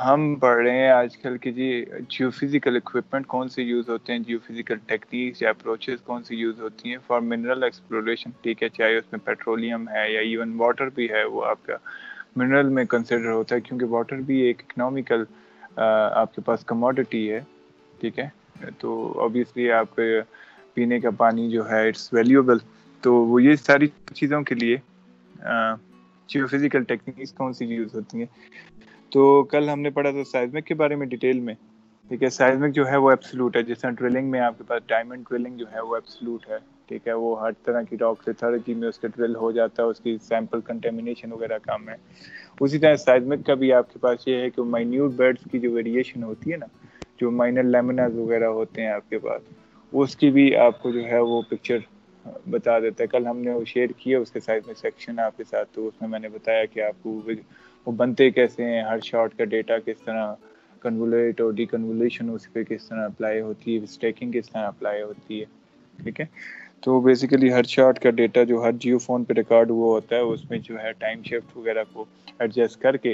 ہم پڑھ رہے ہیں آج کل کہ جی جیو فزیکل اکوپمنٹ کون سے یوز ہوتے ہیں، جیو فزیکل ٹیکنیکس یا اپروچز کون سی یوز ہوتی ہیں فار منرل ایکسپلوریشن. ٹھیک ہے، چاہے اس میں پیٹرولیم ہے یا ایون واٹر بھی ہے، وہ آپ کا منرل میں کنسیڈر ہوتا ہے کیونکہ واٹر بھی ایک اکنامیکل آپ کے پاس کموڈٹی ہے. ٹھیک ہے، تو obviously آپ کے پینے کا پانی جو ہے اٹس ویلیوبل. تو وہ یہ ساری چیزوں کے لیے جیو فزیکل ٹیکنیکس کون سی یوز ہوتی ہیں. تو کل ہم نے پڑھا تھا سائزمک کے بارے میں ڈیٹیل میں. ٹھیک ہے، سائزمک جو ہے وہ ایبسلوٹ ہے، جس طرح ڈرلنگ میں آپ کے پاس ڈائمنڈ ڈرلنگ جو ہے وہ ایبسلوٹ ہے. ٹھیک ہے، وہ ہر طرح کی راک لیتھارجی میں اس کا ڈرل ہو جاتا ہے، اس کی سیمپل کنٹامینیشن وغیرہ کم ہے. اسی طرح سائزمک کا بھی آپ کے پاس یہ ہے کہ مائنیوٹ بیڈس کی جو ویریشن ہوتی ہے نا، جو مائنر لیمناز وغیرہ ہوتے ہیں آپ کے پاس، اس کی بھی آپ کو جو ہے وہ پکچر بتا دیتا ہے. کل ہم نے وہ شیئر کیا اس کے سائزمک سیکشن آپ کے ساتھ، تو اس میں میں نے بتایا کہ آپ کو وہ بنتے کیسے ہیں، ہر شارٹ کا ڈیٹا کس طرح کنولیٹ اور ڈی کنولیشن اس پہ کس طرح اپلائی ہوتی ہے، اسٹیکنگ کس طرح اپلائی ہوتی ہے. ٹھیک ہے، تو بیسیکلی ہر شارٹ کا ڈیٹا جو ہر جیو فون پہ ریکارڈ ہوا ہوتا ہے، اس میں جو ہے ٹائم شفٹ وغیرہ کو ایڈجسٹ کر کے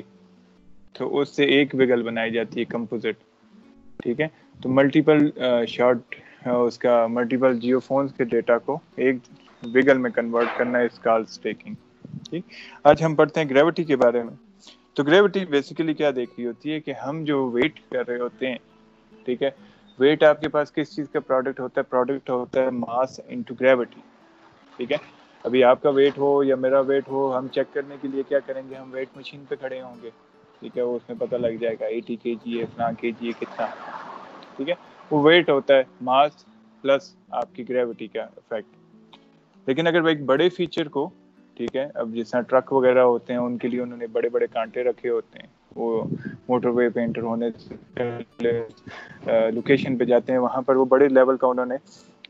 تو اس سے ایک ویگل بنائی جاتی ہے کمپوزٹ. ٹھیک ہے، تو ملٹیپل شارٹ اس کا ملٹیپل جیو فونز کے ڈیٹا کو ایک ویگل میں کنورٹ کرنا ہے، اس کال اسٹیکنگ. ٹھیک، آج ہم پڑھتے ہیں گریوٹی کے بارے میں. تو گریوٹی بیسیکلی کیا دیکھ رہی ہوتی ہے کہ ہم جو ویٹ کر رہے ہوتے ہیں، ٹھیک ہے، ویٹ آپ کے پاس کس چیز کا پروڈکٹ ہوتا ہے؟ پروڈکٹ ہوتا ہے ماس انٹو گریوٹی. ٹھیک ہے، ابھی آپ کا ویٹ ہو یا میرا ویٹ ہو، ہم چیک کرنے کے لیے کیا کریں گے؟ ہم ویٹ مشین پہ کھڑے ہوں گے. ٹھیک ہے، وہ اس میں پتہ لگ جائے گا 80 kg ہے، فلاں kg ہے، کتنا. ٹھیک ہے، وہ ویٹ ہوتا ہے ماس پلس آپ کی گریوٹی کا افیکٹ. لیکن اگر وہ ایک بڑے فیچر کو، ٹھیک ہے، اب جس طرح ٹرک وغیرہ ہوتے ہیں ان کے لیے انہوں نے بڑے بڑے کانٹے رکھے ہوتے ہیں، وہ موٹر وے پہ انٹر ہونے سے پہلے لوکیشن پہ جاتے ہیں، وہاں پر وہ بڑے لیول کا انہوں نے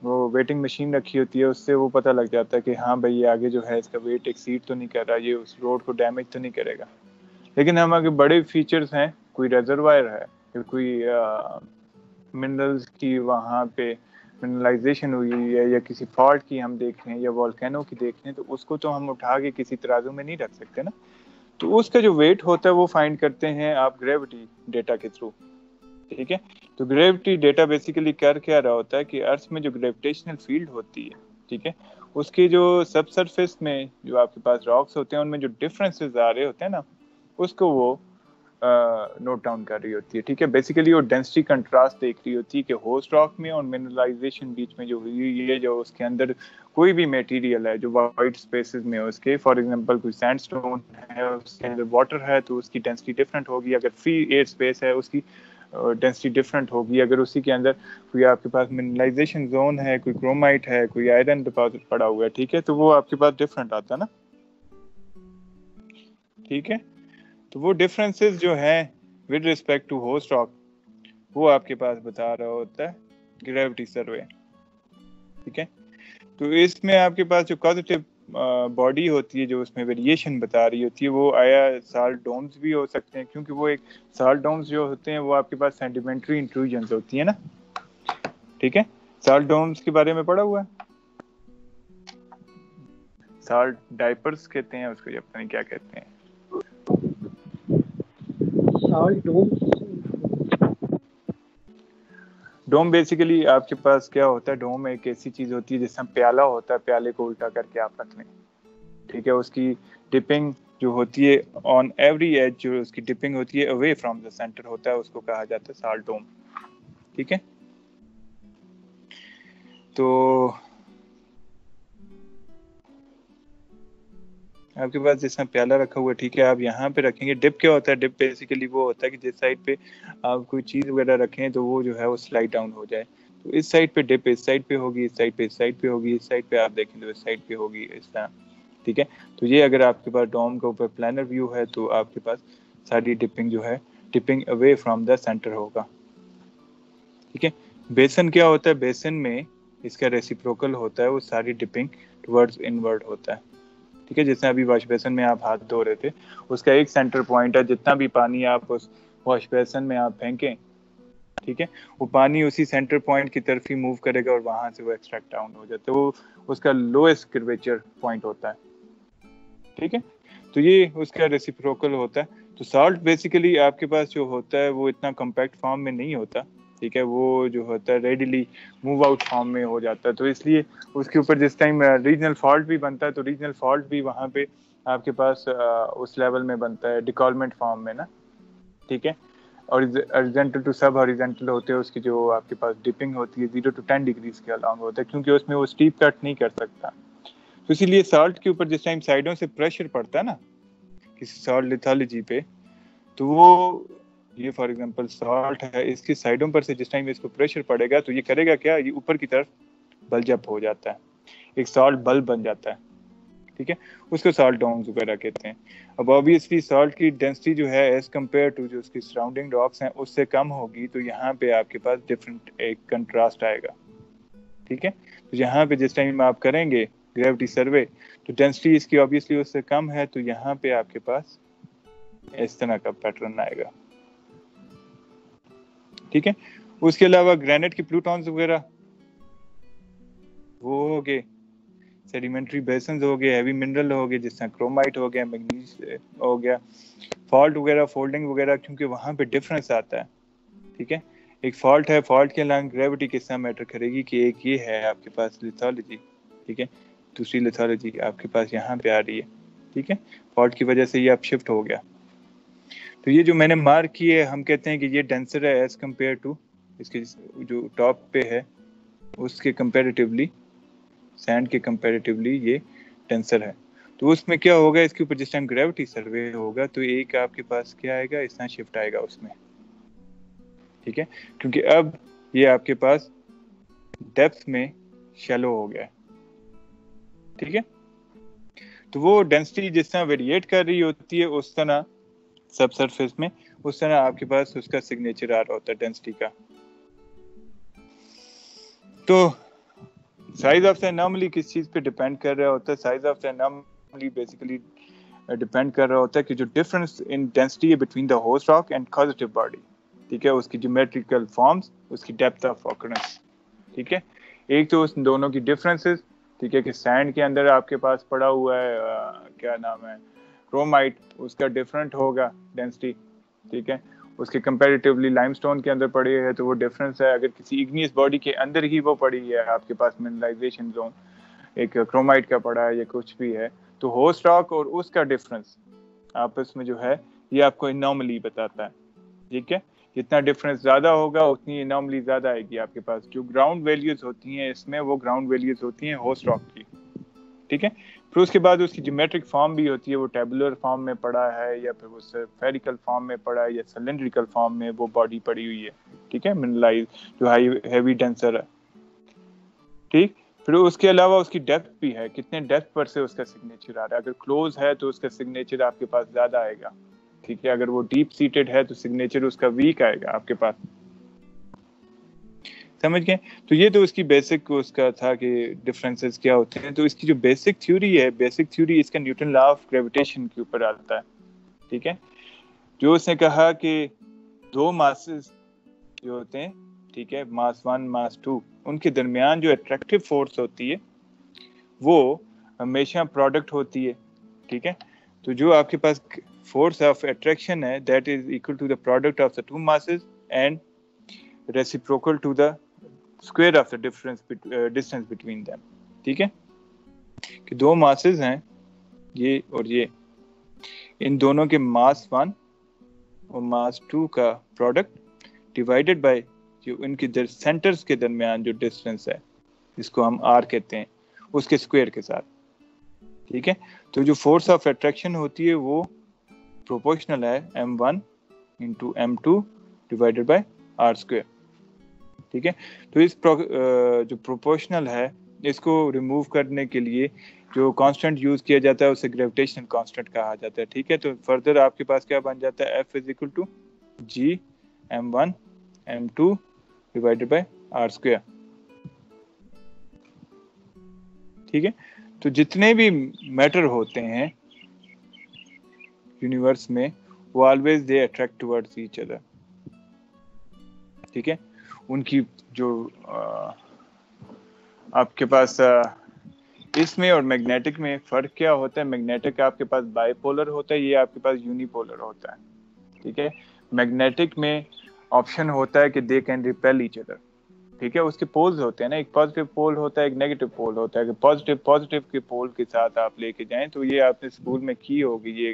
وہ ویٹنگ مشین رکھی ہوتی ہے. اس سے وہ پتہ لگ جاتا ہے کہ ہاں بھائی یہ آگے جو ہے اس کا ویٹ ایکسیڈ تو نہیں کر رہا، یہ اس روڈ کو ڈیمیج تو نہیں کرے گا. لیکن ہم اگر بڑے فیچرز ہیں، کوئی ریزروائر ہے، کوئی منرلز کی وہاں پہ منرلائزیشن ہوئی ہے، یا کسی فالٹ کی ہم دیکھ رہے ہیں، یا والکینو کی دیکھ رہے ہیں، تو اس کو تو ہم اٹھا کے کسی ترازو میں نہیں رکھ سکتے نا. تو اس کا جو ویٹ ہوتا ہے وہ فائنڈ کرتے ہیں آپ گریوٹی ڈیٹا کے تھرو. ٹھیک ہے، تو گریوٹی ڈیٹا بیسیکلی کر کیا رہا ہوتا ہے کہ ارتھ میں جو گریویٹیشنل فیلڈ ہوتی ہے، ٹھیک ہے، اس کی جو سب سرفیس میں جو آپ کے پاس راکس ہوتے ہیں ان میں جو ڈفرینسز آ رہے ہوتے ہیں نا، اس کو وہ نوٹ ڈاؤن کر رہی ہوتی ہے. ٹھیک ہے، بیسیکلی وہ ڈینسٹی کنٹراسٹ دیکھ رہی ہوتی ہے کہ ہوسٹ راک میں اور منرلائزیشن بیچ میں جو ہوئی، یہ جو اس کے اندر کوئی بھی میٹیریل ہے جو وائٹ اسپیسز میں، اس کے فار ایگزامپل کوئی سینڈ اسٹون ہے، اس کے اندر واٹر ہے تو اس کی ڈینسٹی ڈفرینٹ ہوگی. اگر فری ایئر اسپیس ہے اس کی ڈینسٹی ڈفرینٹ ہوگی. اگر اسی کے اندر کوئی آپ کے پاس منرلائزیشن زون ہے، کوئی کرومائٹ ہے، کوئی آئرن ڈپازٹ پڑا ہوا ہے، ٹھیک ہے، تو وہ آپ کے پاس ڈفرینٹ آتا ہے نا. ٹھیک ہے، تو وہ ڈفرینسز جو ہیں with respect to host rock وہ آپ کے پاس بتا رہا ہوتا ہے گریوٹی سروے. ٹھیک ہے، تو اس میں آپ کے پاس جو کازیٹیو باڈی ہوتی ہے جو اس میں ویریشن بتا رہی ہوتی ہے، وہ آیا سالٹ ڈومز بھی ہو سکتے ہیں، کیونکہ وہ ایک سالٹ ڈومز جو ہوتے ہیں وہ آپ کے پاس سیڈیمنٹری انٹروژنز ہوتی ہیں نا. ٹھیک ہے، سالٹ ڈومز کے بارے میں پڑھا ہوا ہے. سالٹ ڈائپرز کہتے ہیں اس کو، یا پتہ نہیں کیا کہتے ہیں. ڈوم بیسیکلی آپ کے پاس کیا ہوتا ہے؟ ڈوم ایک ایسی چیز ہوتی ہے جس میں پیالہ ہوتا ہے، پیالے کو الٹا کر کے آپ رکھ لیں. ٹھیک ہے، اس کی ڈپنگ جو ہوتی ہے آن ایوری ایج، جو اس کی ڈپنگ ہوتی ہے اوے فرام دا سینٹر ہوتا ہے، اس کو کہا جاتا ہے سالٹ ڈوم. ٹھیک ہے، تو آپ کے پاس جس میں پیالہ رکھا ہوا ہے، ٹھیک ہے، آپ یہاں پہ رکھیں گے. ڈپ کیا ہوتا ہے؟ ڈپ بیسیکلی وہ ہوتا ہے کہ جس سائڈ پہ آپ کوئی چیز وغیرہ رکھیں تو وہ جو ہے وہ سلائڈ ڈاؤن ہو جائے. تو اس سائڈ پہ ڈپ اس سائڈ پہ ہوگی، اس سائڈ پہ اس سائڈ پہ ہوگی، اس سائڈ پہ آپ دیکھیں تو اس سائڈ پہ ہوگی، اس طرح. ٹھیک ہے، تو یہ اگر آپ کے پاس ڈوم کے اوپر پلانر ویو ہے تو آپ کے پاس ساری ڈپنگ جو ہے ڈپنگ اوے فرام دا سینٹر ہوگا. ٹھیک ہے، بیسن کیا ہوتا ہے؟ بیسن میں اس کا ریسیپروکل ہوتا ہے، وہ ساری ڈپنگ ٹورڈز انورڈ ہوتا ہے. ٹھیک ہے، جیسے ابھی واش بیسن میں آپ ہاتھ دھو رہے تھے، اس کا ایک سینٹر پوائنٹ ہے، جتنا بھی پانی آپ اس واش بیسن میں آپ پھینکیں، ٹھیک ہے، وہ پانی اسی سینٹر پوائنٹ کی طرف ہی موو کرے گا اور وہاں سے وہ ایکسٹریکٹ ڈاؤن ہو جاتا ہے. وہ اس کا لوئسٹ کرویچر پوائنٹ ہوتا ہے. ٹھیک ہے، تو یہ اس کا ریسیپروکل ہوتا ہے. تو سالٹ بیسیکلی آپ کے پاس جو ہوتا ہے وہ اتنا کمپیکٹ فارم میں نہیں ہوتا، ٹھیک ہے، وہ جو ہوتا ہے ریڈیلی موو آؤٹ فارم میں ہو جاتا ہے، تو اس لیے اس کے اوپر جس ٹائم ریجنل فالٹ بھی بنتا ہے تو ریجنل فالٹ بھی وہاں پہ آپ کے پاس اس لیول میں بنتا ہے ڈیکالمنٹ فارم میں نا، ٹھیک ہے، اور ہاریزونٹل ٹو سب ہاریزونٹل ہوتے ہیں اس کی جو آپ کے پاس ڈپنگ ہوتی ہے 0 to 10 ڈگریز کے along ہوتا ہے، کیونکہ اس میں وہ اسٹیپ کٹ نہیں کر سکتا، تو اسی لیے سالٹ کے اوپر جس ٹائم سائڈوں سے پریشر پڑتا ہے نا کسی سالٹ لیتھالوجی پہ، تو وہ یہ فار ایگزامپل سالٹ ہے، اس کی سائڈوں پر سے جس ٹائم اس کو پریشر پڑے گا تو یہ کرے گا کیا، یہ اوپر کی طرف بلج اپ ہو جاتا ہے، ایک سالٹ بل بن جاتا ہے، ٹھیک ہے، اس کو سالٹ ڈاؤنز وغیرہ کہتے ہیں۔ اب آبویسلی سالٹ کی ڈینسٹی جو ہے ایز کمپیئر ٹو جو اس کی سراؤنڈنگ راکس ہیں اس سے کم ہوگی، تو یہاں پہ آپ کے پاس ڈفرینٹ ایک کنٹراسٹ آئے گا، ٹھیک ہے، تو یہاں پہ جس ٹائم آپ کریں گے گریوٹی سروے تو ڈینسٹی اس کی آبویسلی اس سے کم ہے، تو یہاں پہ آپ کے پاس اس طرح کا پیٹرن آئے گا، ٹھیک ہے۔ اس کے علاوہ گرینٹ کی پلوٹونز وغیرہ وہ ہو گئے، سیڈیمنٹری بیسنز ہو گئے، ہیوی منرل ہو گئے جس طرح کرومائٹ ہو گیا، مینگنیز ہو گیا، فالٹ وغیرہ فولڈنگ وغیرہ، کیونکہ وہاں پہ ڈفرینس آتا ہے، ٹھیک ہے، ایک فالٹ ہے، فالٹ کے علاوہ گریوٹی کس طرح میٹر کرے گی کہ ایک یہ ہے آپ کے پاس لیتھالوجی، ٹھیک ہے، دوسری لیتھالوجی آپ کے پاس یہاں پہ آ رہی ہے، ٹھیک ہے، فالٹ کی وجہ سے یہ اب شفٹ ہو گیا، تو یہ جو میں نے مارک کی ہے ہم کہتے ہیں کہ یہ ڈینسر ہے ایز کمپیئر ٹو اس کے جو ٹاپ پہ ہے اس کے کمپیریٹیولی سینڈ کے کمپیریٹیولی یہ ڈینسر ہے، تو اس میں کیا ہوگا، اس کے اوپر جس ٹائم گریوٹی سروے ہوگا تو ایک آپ کے پاس کیا آئے گا، اس طرح شفٹ آئے گا اس میں، ٹھیک ہے، کیونکہ اب یہ آپ کے پاس ڈیپتھ میں شیلو ہو گیا ہے، ٹھیک ہے، تو وہ ڈینسٹی جس طرح ویریٹ کر رہی ہوتی ہے اس طرح سب سرفیس میں اس طرح آپ کے پاس اس کا سگنیچر آ رہا ہوتا ہے ڈینسٹی کا۔ تو سائز آف دا اناملی کس چیز پہ ڈیپینڈ کر رہا ہوتا ہے، size of the anomaly basically depend کر رہا ہوتا ہے کہ جو ڈفرنس ان ڈینسٹی ہے between the host rock and causative body, ٹھیک ہے، اس کی جیومیٹریکل فارمز، اس کی ڈیپتھ آف آکرنس، ٹھیک ہے، ایک تو اس دونوں کی ڈفرینسز، ٹھیک ہے، کہ سینڈ کے اندر آپ کے پاس پڑا ہوا ہے کیا نام ہے کرومائٹ، اس کا ڈفرنٹ ہوگا ڈینسٹی، ٹھیک ہے، اس کے کمپیریٹیولی لائم سٹون کے اندر پڑی ہے تو وہ ڈفرینس ہے، اگر کسی ایگنیس باڈی کے اندر ہی وہ پڑی ہے آپ کے پاس منرلائزیشن زون ایک کرومائٹ کا پڑا ہے یا کچھ بھی ہے، تو ہوسٹ راک اور اس کا ڈفرینس آپس میں جو ہے یہ آپ کو اناملی بتاتا ہے، ٹھیک ہے، جتنا ڈفرینس زیادہ ہوگا اتنی اناملی زیادہ آئے گی آپ کے پاس، جو گراؤنڈ ویلیوز ہوتی ہیں اس میں وہ گراؤنڈ ویلیوز ہوتی ہیں ہوسٹ راک کی، ٹھیک ہے، پھر اس کے بعد اس کی جیومیٹرک فارم بھی ہوتی ہے، وہ ٹیبولر فارم میں پڑا ہے یا پھر وہ سفیریکل فارم میں پڑا ہے یا سلنڈریکل فارم میں وہ باڈی پڑی ہوئی ہے، ٹھیک ہے، منرلائز جو ہیوی ڈینسر ہے، ٹھیک، پھر اس کے علاوہ اس کی ڈیپتھ بھی ہے، کتنے ڈیپتھ پر سے اس کا سگنیچر آ رہا ہے، اگر کلوز ہے تو اس کا سگنیچر آپ کے پاس زیادہ آئے گا، ٹھیک ہے، اگر وہ ڈیپ سیٹڈ ہے تو سگنیچر اس کا ویک آئے گا آپ کے پاس، سمجھ گئے، تو یہ تو اس کی بیسک اس کا تھا کہ ڈفرینسز کیا ہوتے ہیں، تو اس کی جو بیسک تھیوری ہے، بیسک تھیوری اس کا نیوٹن لا آف گریویٹیشن کے اوپر آتا ہے، ٹھیک ہے، جو اس نے کہا کہ دو ماسز جو ہوتے ہیں، ٹھیک ہے، ماس 1 ماس 2 ان کے درمیان جو اٹریکٹیو فورس ہوتی ہے وہ ہمیشہ پروڈکٹ ہوتی ہے، ٹھیک ہے، تو جو آپ کے پاس فورس آف اٹریکشن ہے that is equal to the product of the two masses and reciprocal to the square of the distance between them, ٹھیک ہے، کہ دو ماسز ہیں یہ اور یہ، ان دونوں کے ماس 1 اور ماس 2 کا پروڈکٹ ڈیوائیڈڈ بائی جو ان کے سینٹرز کے درمیان جو ڈسٹینس ہے جس کو ہم آر کہتے ہیں اس کے اسکوئر کے ساتھ، ٹھیک ہے، تو جو فورس آف اٹریکشن ہوتی ہے وہ پروپورشنل ہے m1 into m2 divided by r square, ٹھیک ہے، تو اس جو پروپورشنل ہے اس کو ریموو کرنے کے لیے جو کانسٹنٹ یوز کیا جاتا ہے اسے گریویٹیشنل کانسٹنٹ کہا جاتا ہے، ٹھیک ہے، تو فردر آپ کے پاس کیا بن جاتا ہے F is equal to G m1 m2 divided by r square, ٹھیک ہے، تو جتنے بھی میٹر ہوتے ہیں یونیورس میں وہ always they attract towards H other, ٹھیک ہے، ان کی جو آپ کے پاس اس میں اور میگنیٹک میں فرق کیا ہوتا ہے؟ میگنیٹک آپ کے پاس بائی پولر ہوتا ہے، یہ آپ کے پاس یونی پولر ہوتا ہے، ٹھیک ہے. میگنیٹک میں آپشن ہوتا ہے کہ they can repel each other, ٹھیک ہے. اس کے پولز ہوتے ہیں نا، ایک پازیٹیو پول ہوتا ہے، ایک نیگیٹو پول ہوتا ہے. کہ پازیٹیو کے پول کے ساتھ آپ لے کے جائیں تو یہ آپ نے اسکول میں کی ہوگی یہ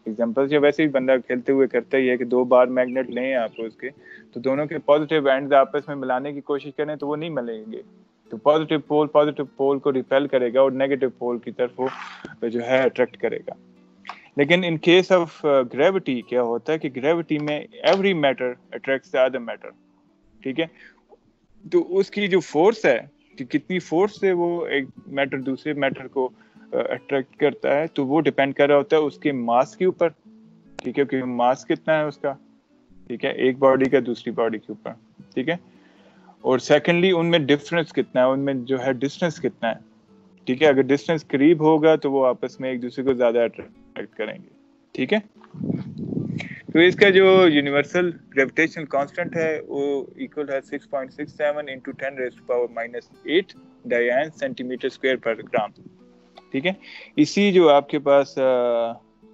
ایگزامپل، جو ویسے ہی بندہ کھیلتے ہوئے کرتا ہی ہے کہ 2 بار میگنیٹ لیں آپ اس کے، تو دونوں کے پازیٹیو اینڈز آپس میں ملانے کی کوشش کریں تو وہ نہیں ملیں گے. تو پازیٹیو پول کو ریپیل کرے گا اور نیگیٹو پول کی طرف وہ جو ہے اٹریکٹ کرے گا. لیکن ان کیس آف گریوٹی کیا ہوتا ہے کہ گریوٹی میں every matter attracts the other matter, ٹھیک ہے. تو اس کی جو فورس ہے کہ کتنی فورس سے وہ ایک میٹر دوسرے میٹر کو اٹریکٹ کرتا ہے، تو وہ ڈیپینڈ کر رہا ہوتا ہے اس کے ماس کے اوپر، ٹھیک ہے، کہ ماس کتنا ہے اس کا، ٹھیک ہے، ایک باڈی کا دوسری باڈی کے اوپر، ٹھیک ہے. اور سیکنڈلی ان میں ڈفرنس کتنا ہے، ان میں جو ہے ڈسٹینس کتنا ہے، ٹھیک ہے. اگر ڈسٹینس قریب ہوگا تو وہ آپس میں ایک دوسرے کو زیادہ اٹریکٹ کریں گے، ٹھیک ہے. تو اس کا جو یونیورسل گریویٹیشنل کانسٹنٹ ہے وہ ایکول ہے 6.67 into 10⁻⁸ ڈائن سینٹی میٹر اسکوائر پر گرام، ٹھیک ہے. اسی جو آپ کے پاس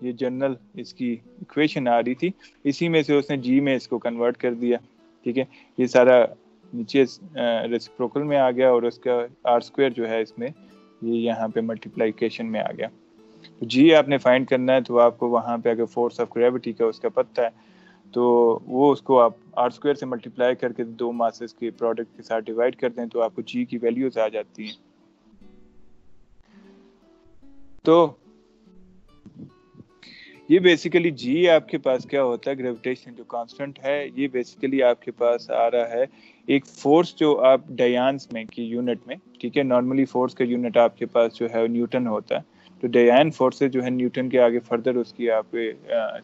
یہ جنرل اس کی ایکویشن آ رہی تھی، اسی میں سے اس نے جی میں اس کو کنورٹ کر دیا، ٹھیک ہے. یہ سارا نیچے ریسپروکل میں آ گیا اور اس کا آر اسکوائر جو ہے اس میں یہ یہاں پہ ملٹیپلیکیشن میں آ گیا. تو جی آپ نے فائنڈ کرنا ہے تو آپ کو وہاں پہ اگر فورس آف گریوٹی کا اس کا پتہ ہے تو وہ اس کو آپ آر اسکوائر سے ملٹیپلائی کر کے 2 ماسز کے پروڈکٹ کے ساتھ ڈیوائڈ کر دیں تو آپ کو جی کی ویلیوز آ جاتی ہیں. تو یہ بیسیکلی جی آپ کے پاس کیا ہوتا ہے، گریویٹیشن جو کانسٹنٹ ہے یہ بیسیکلی آپ کے پاس آ رہا ہے ایک فورس جو آپ ڈیانس میں کی یونٹ میں، ٹھیک ہے. نارملی فورس کا یونٹ آپ کے پاس جو ہے نیوٹن ہوتا ہے، تو ڈیان فورسز جو ہے نیوٹن کے آگے فردر اس کی آپ کے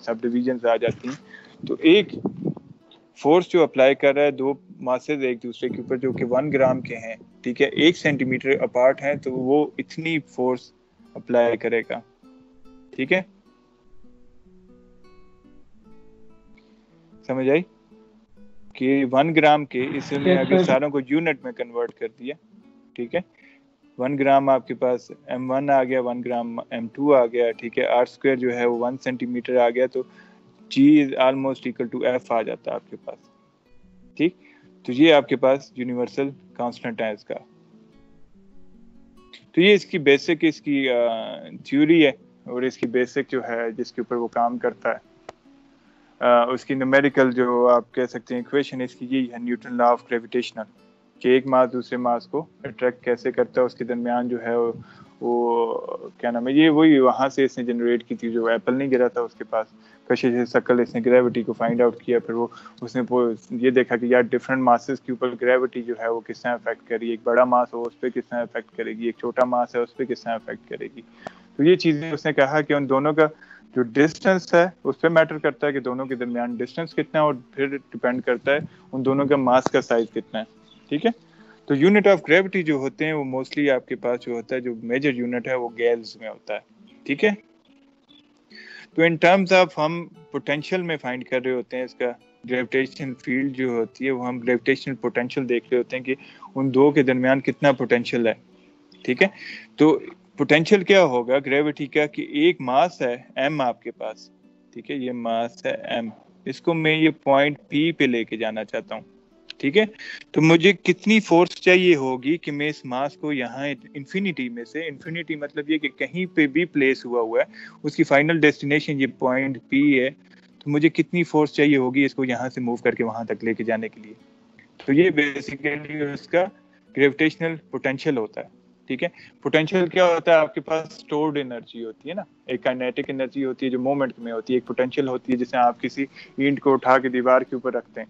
سب ڈویژنز آ جاتی ہیں. تو ایک فورس جو اپلائی کر رہا ہے 2 ماسز ایک دوسرے کے اوپر جو کہ 1 گرام کے ہیں، ٹھیک ہے، 1 سینٹی میٹر اپارٹ ہیں، تو وہ اتنی فورس اپلائی کرے گا، ٹھیک ہے. سمجھ آئی کہ 1 گرام کے اس میں اگر ساروں کو یونٹ میں کنورٹ کر دیا، ٹھیک ہے، 1 گرام آپ کے پاس M1 آ گیا، 1 گرام M2 آ گیا، ٹھیک ہے. آر اسکوائر جو ہے وہ 1 سینٹی میٹر آ گیا، تو G is almost equal to F آ جاتا ہے آپ کے پاس، ٹھیک. تو یہ آپ کے پاس یونیورسل کانسٹنٹ ہے اس کا. تو یہ اس کی بیسک اس کی تھیوری ہے اور اس کی بیسک جو ہے جس کے اوپر وہ کام کرتا ہے اس کی نومیریکل جو آپ کہہ سکتے ہیں ایکویشن اس کی یہی ہے، نیوٹن لا آف گریویٹیشنل، کہ ایک ماس دوسرے ماس کو اٹریکٹ کیسے کرتا ہے، اس کے درمیان جو ہے وہ کیا نام ہے، یہ وہی وہاں سے اس نے جنریٹ کی تھی. جو ایپل نہیں گرا تھا اس کے پاس کشش شکل، اس نے گریوٹی کو فائنڈ آؤٹ کیا، پھر وہ اس نے یہ دیکھا کہ یار ڈفرنٹ ماسز کے اوپر گریوٹی جو ہے وہ کس طرح افیکٹ کرے گی، ایک بڑا ماس ہو اس پہ کس طرح افیکٹ کرے گی، ایک چھوٹا ماس ہے اس پہ کس طرح افیکٹ کرے گی. تو یہ چیزیں اس نے کہا کہ ان دونوں کا جو ڈسٹینس ہے اس پہ میٹر کرتا ہے کہ دونوں کے درمیان ڈسٹینس کتنا ہے، اور پھر ڈیپینڈ کرتا ہے ان دونوں کا ماس کا سائز کتنا ہے، ٹھیک ہے. تو یونٹ آف گریوٹی جو ہوتے ہیں وہ موسٹلی آپ کے پاس جو ہوتا ہے جو میجر یونٹ ہے وہ گیلز میں ہوتا ہے، ٹھیک ہے. تو ان ٹرمز آف ہم پوٹینشیل میں فائنڈ کر رہے ہوتے ہیں اس کا گریویٹیشن فیلڈ جو ہوتی ہے وہ ہم گریویٹیشنل پوٹینشیل دیکھ رہے ہوتے ہیں کہ ان دو کے درمیان کتنا پوٹینشیل ہے، ٹھیک ہے. تو پوٹینشیل کیا ہوگا گریوٹی کا کہ ایک ماس ہے ایم آپ کے پاس، ٹھیک ہے، یہ ماس ہے ایم، اس کو میں یہ پوائنٹ پی پہ لے کے جانا چاہتا ہوں، ٹھیک ہے. تو مجھے کتنی فورس چاہیے ہوگی کہ میں اس ماس کو یہاں انفینٹی میں سے، انفینٹی مطلب یہ کہ کہیں پہ بھی پلیس ہوا ہے اس کی فائنل ڈیسٹینیشن یہ پوائنٹ پی ہے، تو مجھے کتنی فورس چاہیے ہوگی اس کو یہاں سے موو کر کے وہاں تک لے کے جانے کے لیے. تو یہ بیسیکلی اس کا گریویٹیشنل پوٹینشیل ہوتا ہے، ٹھیک ہے. پوٹینشیل کیا ہوتا ہے آپ کے پاس اسٹورڈ انرجی ہوتی ہے نا، ایک کائنیٹک انرجی ہوتی ہے جو مومنٹ میں ہوتی ہے، ایک پوٹینشیل ہوتی ہے جسے آپ کسی اینٹ کو اٹھا کے دیوار کے اوپر رکھتے ہیں،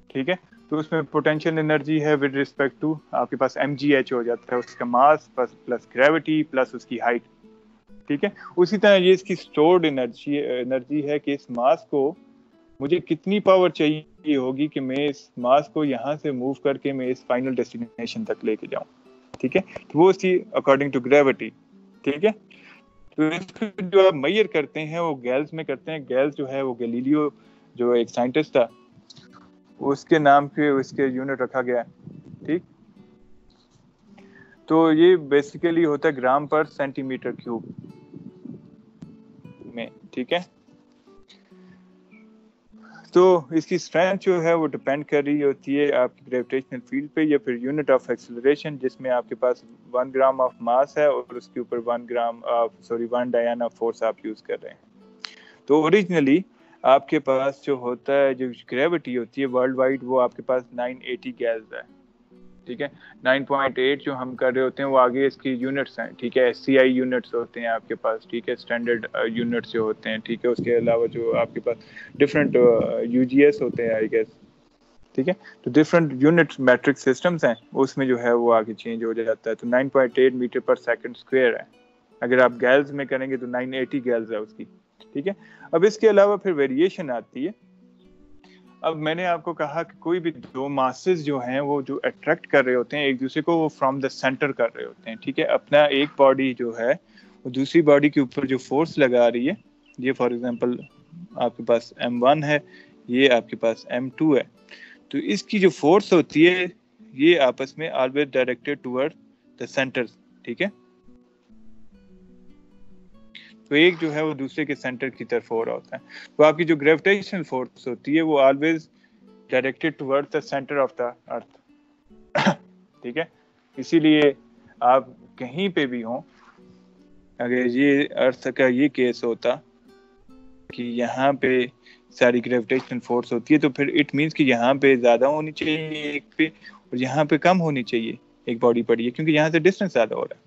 ٹھیک ہے. تو اس میں پوٹینشیل انرجی ہے ود ریسپیکٹ ٹو آپ کے پاس ایم جی ایچ ہو جاتا ہے، اس کا ماس پلس گریوٹی پلس اس کی ہائٹ، ٹھیک ہے. اسی طرح یہ اس کی اسٹورڈ انرجی ہے کہ اس ماس کو مجھے کتنی پاور چاہیے ہوگی کہ میں اس ماس کو یہاں سے موو کر کے میں اس فائنل ڈیسٹینیشن تک لے کے جاؤں، ٹھیک ہے. تو وہ اس کی اکارڈنگ ٹو گریوٹی، ٹھیک ہے. تو اس کو جو آپ میئر کرتے ہیں وہ گیلز میں کرتے ہیں. گیلز جو ہے وہ گیلیلیو جو ایک سائنٹسٹ تھا اس کے نام پہ اس کے یونٹ رکھا گیا ہے، ٹھیک. تو یہ بیسیکلی ہوتا ہے گرام پر سینٹی میٹر کیوب میں. ٹھیک ہے, تو اس کی اسٹرینتھ جو ہے وہ ڈپینڈ کر رہی ہوتی ہے آپ کی گریویٹیشنل فیلڈ پہ یا پھر یونٹ آف ایکسلریشن, جس میں آپ کے پاس 1 گرام آف ماس ہے اور اس کے اوپر 1 ڈائنا فورس آپ یوز کر رہے ہیں. تو اوریجنلی آپ کے پاس جو ہوتا ہے, جو گریوٹی ہوتی ہے ورلڈ وائڈ, وہ آپ کے پاس 980 گیلز ہے. ٹھیک ہے, 9.8 جو ہم کر رہے ہوتے ہیں وہ آگے اس کی یونٹس ہیں. ٹھیک ہے, ایس سی آئی یونٹس ہوتے ہیں آپ کے پاس. ٹھیک ہے, اسٹینڈرڈ یونٹس جو ہوتے ہیں. ٹھیک ہے, اس کے علاوہ جو آپ کے پاس ڈفرینٹ یو جی ایس ہوتے ہیں آئی گیس. ٹھیک ہے, تو ڈفرینٹ یونٹ میٹرک سسٹمس ہیں, اس میں جو ہے وہ آگے چینج ہو جاتا ہے. تو 9.8 میٹر پر سیکنڈ اسکوائر ہے. اگر آپ گیلز میں کریں گے تو 980 گیلز ہے اس کی. ٹھیک ہے, اب اس کے علاوہ پھر ویریشن آتی ہے. اب میں نے آپ کو کہا کہ کوئی بھی دو ماسز جو ہیں وہ جو اٹریکٹ کر رہے ہوتے ہیں ایک دوسرے کو, وہ فرام دا سینٹر کر رہے ہوتے ہیں. ٹھیک ہے, اپنا ایک باڈی جو ہے وہ دوسری باڈی کے اوپر جو فورس لگا رہی ہے, یہ فار ایگزامپل آپ کے پاس M1 ہے, یہ آپ کے پاس M2 ہے, تو اس کی جو فورس ہوتی ہے یہ آپس میں always directed toward the centre. ٹھیک ہے, تو ایک جو ہے وہ دوسرے کے سینٹر کی طرف ہو رہا ہوتا ہے. تو آپ کی جو گریویٹیشنل فورس ہوتی ہے وہ always directed toward the centre of the earth. ٹھیک ہے, اسی لیے آپ کہیں پہ بھی ہوں, اگر یہ ارتھ کا یہ کیس ہوتا کہ یہاں پہ ساری گریویٹیشنل فورس ہوتی ہے, تو پھر اٹ مینس کہ یہاں پہ زیادہ ہونی چاہیے ایک پہ اور یہاں پہ کم ہونی چاہیے ایک باڈی پر, یہ کیونکہ یہاں سے ڈسٹینس زیادہ ہو رہا ہے.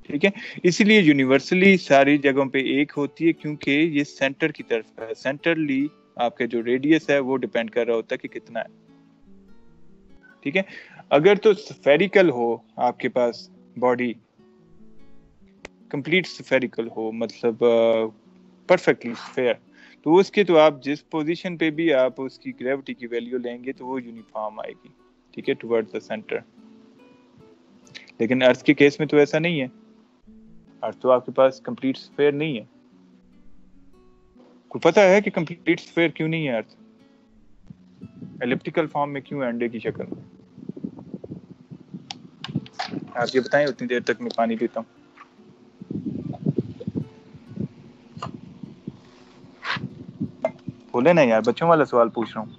ٹھیک ہے, اسی لیے یونیورسلی ساری جگہوں پہ ایک ہوتی ہے, کیونکہ یہ سینٹر کی طرف ہے. سینٹرلی آپ کا جو ریڈیس ہے وہ ڈیپینڈ کر رہا ہوتا ہے کہ کتنا ہے. ٹھیک ہے, اگر تو سفیریکل ہو آپ کے پاس باڈی, کمپلیٹ سفیریکل ہو, مطلب پرفیکٹلی اسفیئر, تو اس کے تو آپ جس پوزیشن پہ بھی آپ اس کی گریوٹی کی ویلیو لیں گے تو وہ یونیفارم آئے گی. ٹھیک ہے, ٹورڈ دا سینٹر. لیکن ارتھ کے کیس میں تو ایسا نہیں ہے. ارتھ تو آپ کے پاس کمپلیٹ اسفیئر نہیں ہے. کو پتا ہے کہ کمپلیٹ اسفیئر کیوں نہیں ہے ارتھ, ایلپٹیکل فارم میں کیوں ہے انڈے کی شکل میں؟ آپ یہ بتائیں, اتنی دیر تک میں پانی پیتا ہوں. بولے نا یار, بچوں والا سوال پوچھ رہا ہوں.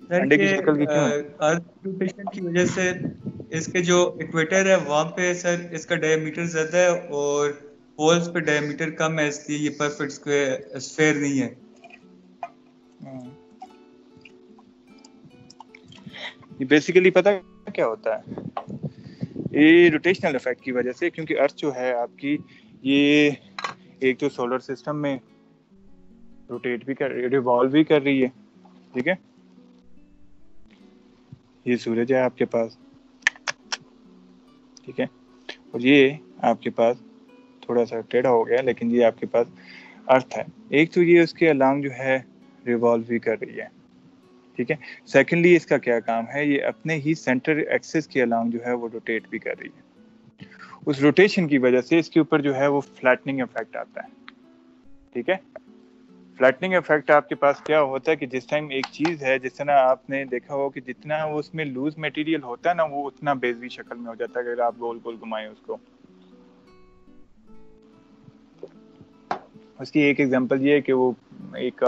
سر انڈے کی یہ شکل کی کیوں ہے؟ ارتھ روٹیشن کی وجہ سے اس کے جو ایکویٹر ہے وہاں پہ سر اس کا ڈایا میٹر زیادہ ہے اور پولز پہ ڈایا میٹر کم ہے, اس لیے یہ پرفیکٹ اسفیئر نہیں ہے. یہ بیسیکلی پتہ کیا ہوتا ہے, یہ روٹیشنل افیکٹ کی وجہ سے, کیونکہ ارتھ جو ہے آپ کی یہ ایک تو سولر سسٹم میں روٹیٹ بھی کر رہی ہے, ریوالو بھی کر رہی ہے. ٹھیک ہے, یہ سورج ہے آپ کے پاس. ٹھیک ہے, اور یہ آپ کے پاس تھوڑا سا ٹیڑھا ہو گیا, لیکن یہ آپ کے پاس ارتھ ہے. ایک تو یہ اس کے الانگ جو ہے ریوالو بھی کر رہی ہے. ٹھیک ہے, سیکنڈلی اس کا کیا کام ہے, یہ اپنے ہی سینٹر ایکسس کے الانگ جو ہے وہ روٹیٹ بھی کر رہی ہے. اس روٹیشن کی وجہ سے اس کے اوپر جو ہے وہ فلیٹننگ افیکٹ آتا ہے. ٹھیک ہے, فلیٹننگ افیکٹ آپ کے پاس کیا ہوتا ہے کہ جس ٹائم ایک چیز ہے, جس طرح آپ نے دیکھا ہو کہ جتنا اس میں لوز مٹیریل ہوتا ہے نا, وہ اتنا بیزی شکل میں ہو جاتا ہے اگر آپ گول گول گھمائیں اس کو. اس کی ایک ایگزامپل یہ ہے کہ وہ ایک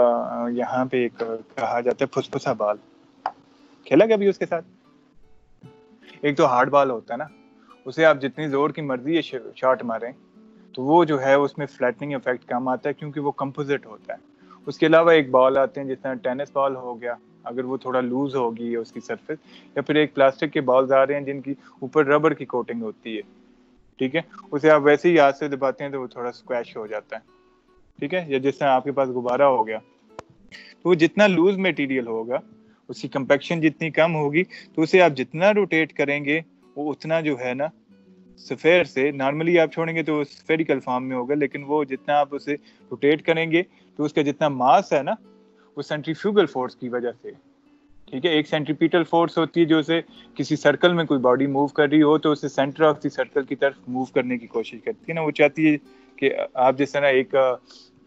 یہاں پہ ایک کہا جاتا ہے پھسپھسا بال, کھیلا کبھی اس کے ساتھ؟ ایک تو ہارڈ بال ہوتا ہے نا, اسے آپ جتنی زور کی مرضی ہے شاٹ ماریں تو وہ جو ہے اس میں فلیٹننگ افیکٹ کم آتا ہے, کیونکہ وہ کمپوزٹ ہوتا ہے. اس کے علاوہ ایک بال آتے ہیں جس طرح ٹینس بال ہو گیا, اگر وہ تھوڑا لوز ہوگی اس کی سرفیس, یا پھر ایک پلاسٹک کے بالز آ رہے ہیں جن کی اوپر ربر کی کوٹنگ ہوتی ہے. ٹھیک ہے, اسے آپ ویسے ہی ہاتھ سے دباتے ہیں تو وہ تھوڑا اسکویش ہو جاتا ہے. ٹھیک ہے, یا جس طرح آپ کے پاس غبارہ ہو گیا, تو وہ جتنا لوز میٹیریل ہوگا اس کی کمپیکشن جتنی کم ہوگی, تو اسے آپ جتنا روٹیٹ کریں گے وہ اتنا جو ہے نا سفیر سے, نارملی آپ چھوڑیں گے تو اسفیریکل فارم میں ہوگا, لیکن وہ جتنا آپ اسے روٹیٹ کریں گے تو اس کا جتنا ماس ہے نا وہ سینٹریفیوگل فورس کی وجہ سے. ٹھیک ہے, ایک سینٹریپیٹل فورس ہوتی ہے جو اسے کسی سرکل میں کوئی باڈی موو کر رہی ہو تو اسے سینٹر آف دی سرکل کی طرف موو کرنے کی کوشش کرتی ہے نا, وہ چاہتی ہے کہ آپ جس طرح ایک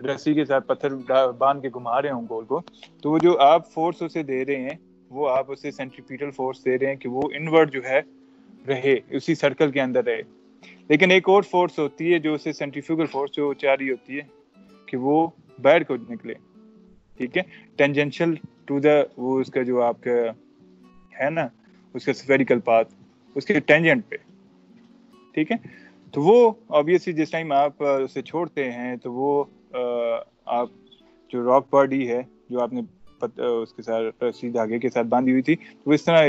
رسی کے ساتھ پتھر باندھ کے گھما رہے ہوں گول کو, تو وہ جو آپ فورس اسے دے رہے ہیں وہ آپ اسے سینٹریپیٹل فورس دے رہے ہیں کہ وہ انورڈ جو ہے رہے, اسی سرکل کے اندر رہے. لیکن ایک اور فورس ہوتی ہے جو اسے سینٹریفیوگل فورس جو چاہ رہی ہوتی ہے کہ وہ باہر کو نکلے, ٹھیک ہے, ٹینجنشل ٹو دا, وہ اس کا جو آپ کا ہے نا اس کا سفیریکل پاتھ, اس کے ٹینجنٹ پہ, ٹھیک ہے. تو وہ obviously جس ٹائم آپ اسے چھوڑتے ہیں تو وہ آپ جو راک باڈی ہے جو آپ نے اس کے ساتھ رسی دھاگے کے ساتھ باندھی ہوئی تھی, وہ اس طرح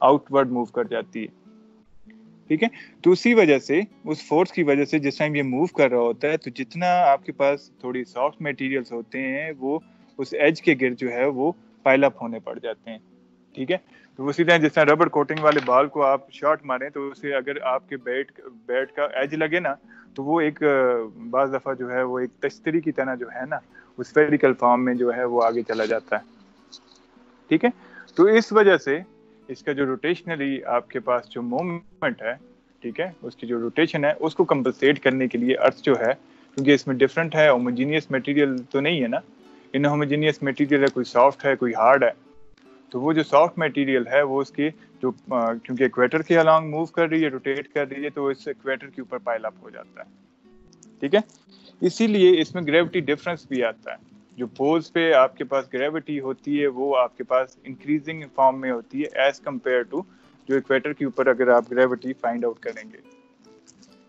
آؤٹ ورڈ موو کر جاتی ہے, ٹھیک ہے. تو اسی وجہ سے, اس فورس کی وجہ سے جس ٹائم یہ موو کر رہا ہوتا ہے تو جتنا آپ کے پاس تھوڑی سافٹ میٹیریلز ہوتے ہیں وہ اس ایج کے گرد جو ہے وہ پائل اپ ہونے پڑ جاتے ہیں, ٹھیک ہے. تو اسی طرح جس طرح ربڑ کوٹنگ والے بال کو آپ شاٹ ماریں تو اسے اگر آپ کے بیٹ کا ایج لگے نا تو وہ ایک بعض دفعہ جو ہے وہ ایک تشتری کی طرح جو ہے نا اس اسفیریکل فارم میں جو ہے وہ آگے چلا جاتا ہے, ٹھیک ہے. تو اس وجہ سے اس کا جو روٹیشنلی آپ کے پاس جو موومنٹ ہے, ٹھیک ہے, اس کی جو روٹیشن ہے اس کو کمپنسیٹ کرنے کے لیے ارتھ جو ہے, کیونکہ اس میں ڈفرنٹ ہے, ہوموجینیس میٹیریل تو نہیں ہے نا, ان ہوموجینیس میٹیریل ہے, کوئی سافٹ ہے کوئی ہارڈ ہے. تو وہ جو سافٹ میٹیریل ہے وہ اس کی جو کیونکہ ایکویٹر کے الانگ موو کر رہی ہے, روٹیٹ کر رہی ہے, تو اس ایکویٹر کے اوپر پائل اپ ہو جاتا ہے, ٹھیک ہے. اسی لیے اس میں گریوٹی ڈفرنس بھی آتا ہے. جو پولز پہ آپ کے پاس گریوٹی ہوتی ہے وہ آپ کے پاس انکریزنگ فارم میں ہوتی ہے ایز کمپیئر ٹو جو ایکویٹر کے اوپر اگر آپ گریوٹی فائنڈ آؤٹ کریں گے,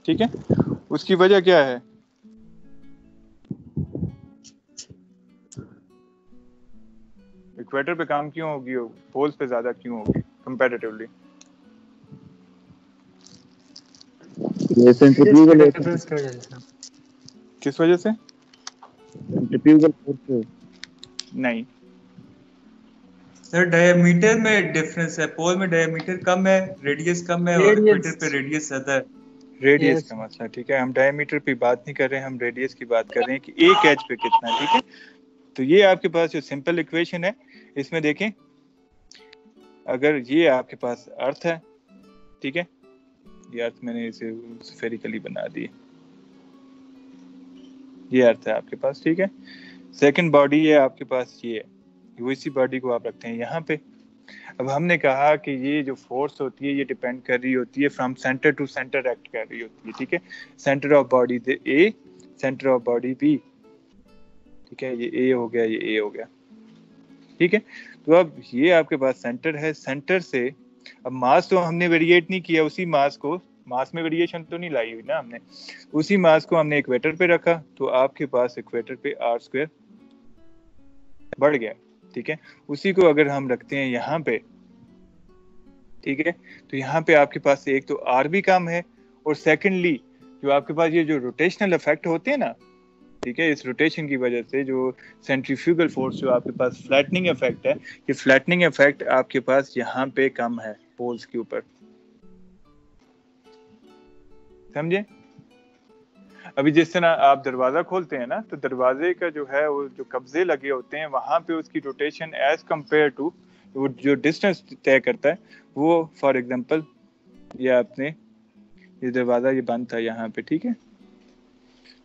ٹھیک ہے. اس کی وجہ کیا ہے؟ ایکویٹر پہ کام کیوں ہوگی, پولز پہ زیادہ کیوں ہوگی کمپیریٹیولی؟ کس وجہ سے؟ نہیں سر ڈائیمیٹر میں ڈفرنس ہے, پول میں ڈائیمیٹر کم ہے, ریڈیس کم ہے, اور ایکویٹر پہ ریڈیس زیادہ ہے. ریڈیس کا مسئلہ, ٹھیک ہے. ہم ڈائی میٹر پہ بات نہیں کر رہے ہیں, ہم ریڈیس کی بات کر رہے ہیں کہ ایک ایج پہ کتنا, ٹھیک ہے. تو یہ آپ کے پاس جو سمپل ایکویشن ہے اس میں دیکھیں, اگر یہ آپ کے پاس ارتھ ہے, ٹھیک ہے, یہ ارتھ میں نے اسے سفیریکلی بنا دی, یہ ارتھ ہے آپ کے پاس, ٹھیک ہے. سیکنڈ باڈی ہے آپ کے پاس, یہ ہے, اسی باڈی کو آپ رکھتے ہیں یہاں پہ. اب ہم نے کہا کہ یہ جو فورس ہوتی ہے یہ ڈیپینڈ کر رہی ہوتی ہے from centre to centre act کر رہی ہوتی ہے, ٹھیک ہے. Centre of body A, centre of body B, ٹھیک ہے. یہ اے ہو گیا, یہ اے ہو گیا, ٹھیک ہے. تو اب یہ آپ کے پاس سینٹر ہے, سینٹر سے اب ماس تو ہم نے ویریٹ نہیں کیا, اسی ماس کو, ماس میں ویریشن تو نہیں لائی ہوئی نا ہم نے, اسی ماس کو ہم نے ایکویٹر پہ رکھا تو آپ کے پاس ایکویٹر پہ آر اسکوئر بڑھ گیا, ٹھیک ہے. اسی کو اگر ہم رکھتے ہیں یہاں پہ, ٹھیک ہے, تو یہاں پہ آپ کے پاس ایک تو آر بھی کم ہے, اور سیکنڈلی جو آپ کے پاس یہ جو روٹیشنل افیکٹ ہوتے ہیں نا, ٹھیک ہے, اس روٹیشن کی وجہ سے جو سینٹریفیوگل فورس جو آپ کے پاس فلیٹنگ افیکٹ ہے, یہ فلیٹنگ افیکٹ آپ کے پاس یہاں پہ کم ہے پولز کے اوپر, سمجھے. ابھی جس طرح آپ دروازہ کھولتے ہیں نا, تو دروازے کا جو ہے وہ جو قبضے لگے ہوتے ہیں وہاں پہ اس کی روٹیشن ایز کمپیئر ٹو وہ جو ڈسٹینس طے کرتا ہے وہ, فار ایگزامپل یہ آپ نے یہ دروازہ یہ بند تھا یہاں پہ, ٹھیک ہے,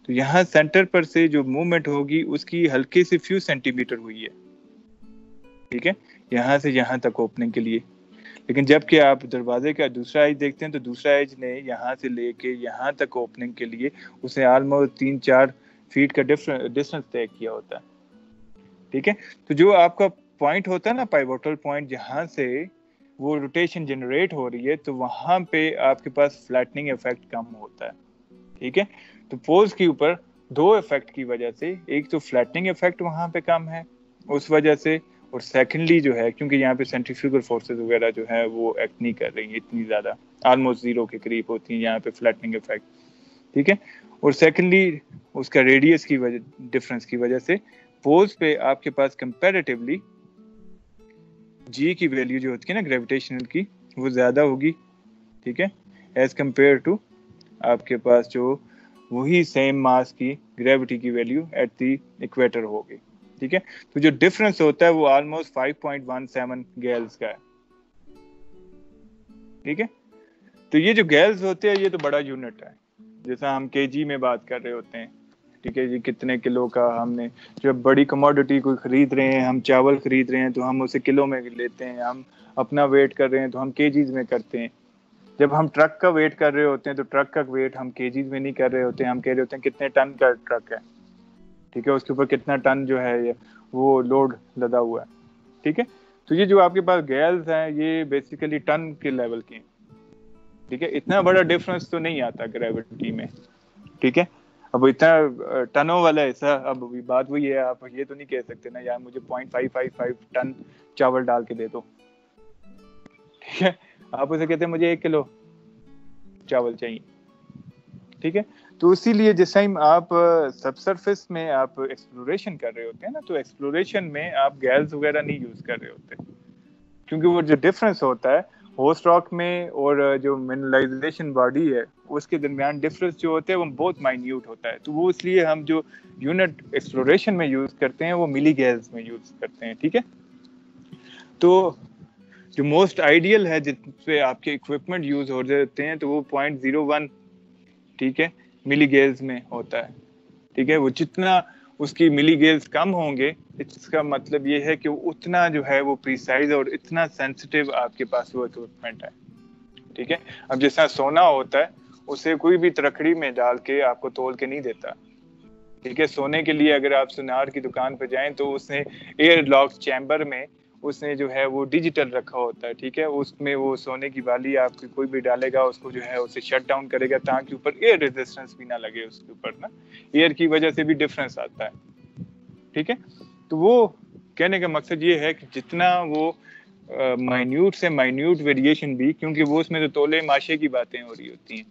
تو یہاں سینٹر پر سے جو موومنٹ ہوگی اس کی ہلکے سے فیو سینٹی میٹر ہوئی ہے, ٹھیک ہے, یہاں سے یہاں تک اوپننگ کے لیے. لیکن جب کہ آپ دروازے کا دوسرا ایج دیکھتے ہیں تو دوسرا ایج نے یہاں سے لے کے یہاں تک اوپننگ کے لیے اسے آلموسٹ 3-4 فیٹ کا ڈسٹینس طے کیا ہوتا ہے, ٹھیک ہے. تو جو آپ کا پوائنٹ ہوتا ہے نا پائیوٹل پوائنٹ, جہاں سے وہ روٹیشن جنریٹ ہو رہی ہے, تو وہاں پہ آپ کے پاس فلیٹنگ افیکٹ کم ہوتا ہے, ٹھیک ہے. تو پولز کے اوپر دو افیکٹ کی وجہ سے, ایک تو فلیٹنگ افیکٹ وہاں پہ کم ہے اس وجہ سے, اور سیکنڈلی جو ہے کیونکہ یہاں پہ سینٹریفیوگل فورسز وغیرہ جو ہے وہ ایکٹ نہیں کر رہی ہیں اتنی زیادہ, آلموسٹ زیرو کے قریب ہوتی ہیں یہاں پہ فلیٹنگ افیکٹ, ٹھیک ہے. اور سیکنڈلی اس کا ریڈیس کی وجہ, ڈفرنس کی وجہ سے پولز پہ آپ کے پاس کمپیریٹیولی جی کی ویلیو جو ہوتی ہے نا گریویٹیشنل کی, وہ زیادہ ہوگی, ٹھیک ہے, ایز کمپیئر ٹو آپ کے پاس جو وہی سیم ماس کی گریوٹی کی ویلیو ایٹ دی ایکویٹر ہوگی, ٹھیک ہے. تو جو ڈفرنس ہوتا ہے وہ آلموسٹ 5.17 گیلز کا ہے, ٹھیک ہے. تو یہ جو گیلز ہوتے ہیں یہ تو بڑا یونٹ ہے, جیسا ہم کے جی میں بات کر رہے ہوتے ہیں, ٹھیک ہے جی, کتنے کلو کا ہم نے جب بڑی کموڈٹی کوئی خرید رہے ہیں, ہم چاول خرید رہے ہیں تو ہم اسے کلو میں لیتے ہیں, ہم اپنا ویٹ کر رہے ہیں تو ہم کے جیز میں کرتے ہیں, جب ہم ٹرک کا ویٹ کر رہے ہوتے ہیں تو ٹرک کا ویٹ ہم کیجیز میں نہیں کر رہے ہوتے ہیں, ہم کہہ رہے ہوتے ہیں کتنے ٹن کا ٹرک ہے, ٹھیک ہے, اس کے اوپر کتنا ٹن جو ہے وہ لوڈ لدا ہوا ہے, ٹھیک ہے. تو یہ جو آپ کے پاس گیلز ہیں یہ بیسیکلی ٹن کے لیول کی ہیں, ٹھیک ہے. اتنا بڑا ڈفرنس تو نہیں آتا گریوٹی میں, ٹھیک ہے. اب اتنا ٹنوں والا حصہ, اب بات وہی ہے, آپ یہ تو نہیں کہہ سکتے نا یار مجھے 0.555 ٹن چاول ڈال کے دے دو, ٹھیک ہے. آپ اسے کہتے ہیں مجھے 1 کلو چاول چاہیے, ٹھیک ہے. تو اسی لیے جس ٹائم آپ سب سرفیس میں آپ ایکسپلوریشن کر رہے ہوتے ہیں نا, تو ایکسپلوریشن میں آپ گیلز وغیرہ نہیں یوز کر رہے ہوتے, کیونکہ وہ جو ڈفرنس ہوتا ہے ہوسٹ راک میں اور جو منرلائزیشن باڈی ہے اس کے درمیان ڈفرنس جو ہوتا ہے وہ بہت مائنیوٹ ہوتا ہے. تو وہ اس لیے ہم جو یونٹ ایکسپلوریشن میں یوز کرتے ہیں وہ ملی گیلز میں یوز کرتے ہیں, ٹھیک ہے. تو جو موسٹ آئیڈیل ہے جس پہ آپ کے اکوپمنٹ یوز ہو جاتے ہیں تو وہ 0.01 ٹھیک ہے ملی گیلز میں ہوتا ہے, ٹھیک ہے. وہ جتنا اس کی ملی گیلز کم ہوں گے اس کا مطلب یہ ہے کہ اتنا جو ہے وہ پریسائز اور اتنا سینسٹیو آپ کے پاس وہ اکوپمنٹ ہے, ٹھیک ہے. اب جس طرح سونا ہوتا ہے اسے کوئی بھی ترکڑی میں ڈال کے آپ کو تول کے نہیں دیتا, ٹھیک ہے. سونے کے لیے اگر آپ سونار کی دکان پہ جائیں تو اس نے ایئر لاک چیمبر میں اس نے جو ہے وہ ڈیجیٹل رکھا ہوتا ہے, ٹھیک ہے. اس میں وہ سونے کی والی آپ کی کوئی بھی ڈالے گا اس کو جو ہے اسے شٹ ڈاؤن کرے گا تاکہ اوپر ایئر ریزسٹنس بھی نہ لگے اس کے اوپر نا, ایئر کی وجہ سے بھی ڈفرنس آتا ہے, ٹھیک ہے. تو وہ کہنے کا مقصد یہ ہے کہ جتنا وہ مائنیوٹ سے مائنیوٹ ویریشن بھی, کیونکہ وہ اس میں تو تولے ماشے کی باتیں ہو رہی ہوتی ہیں,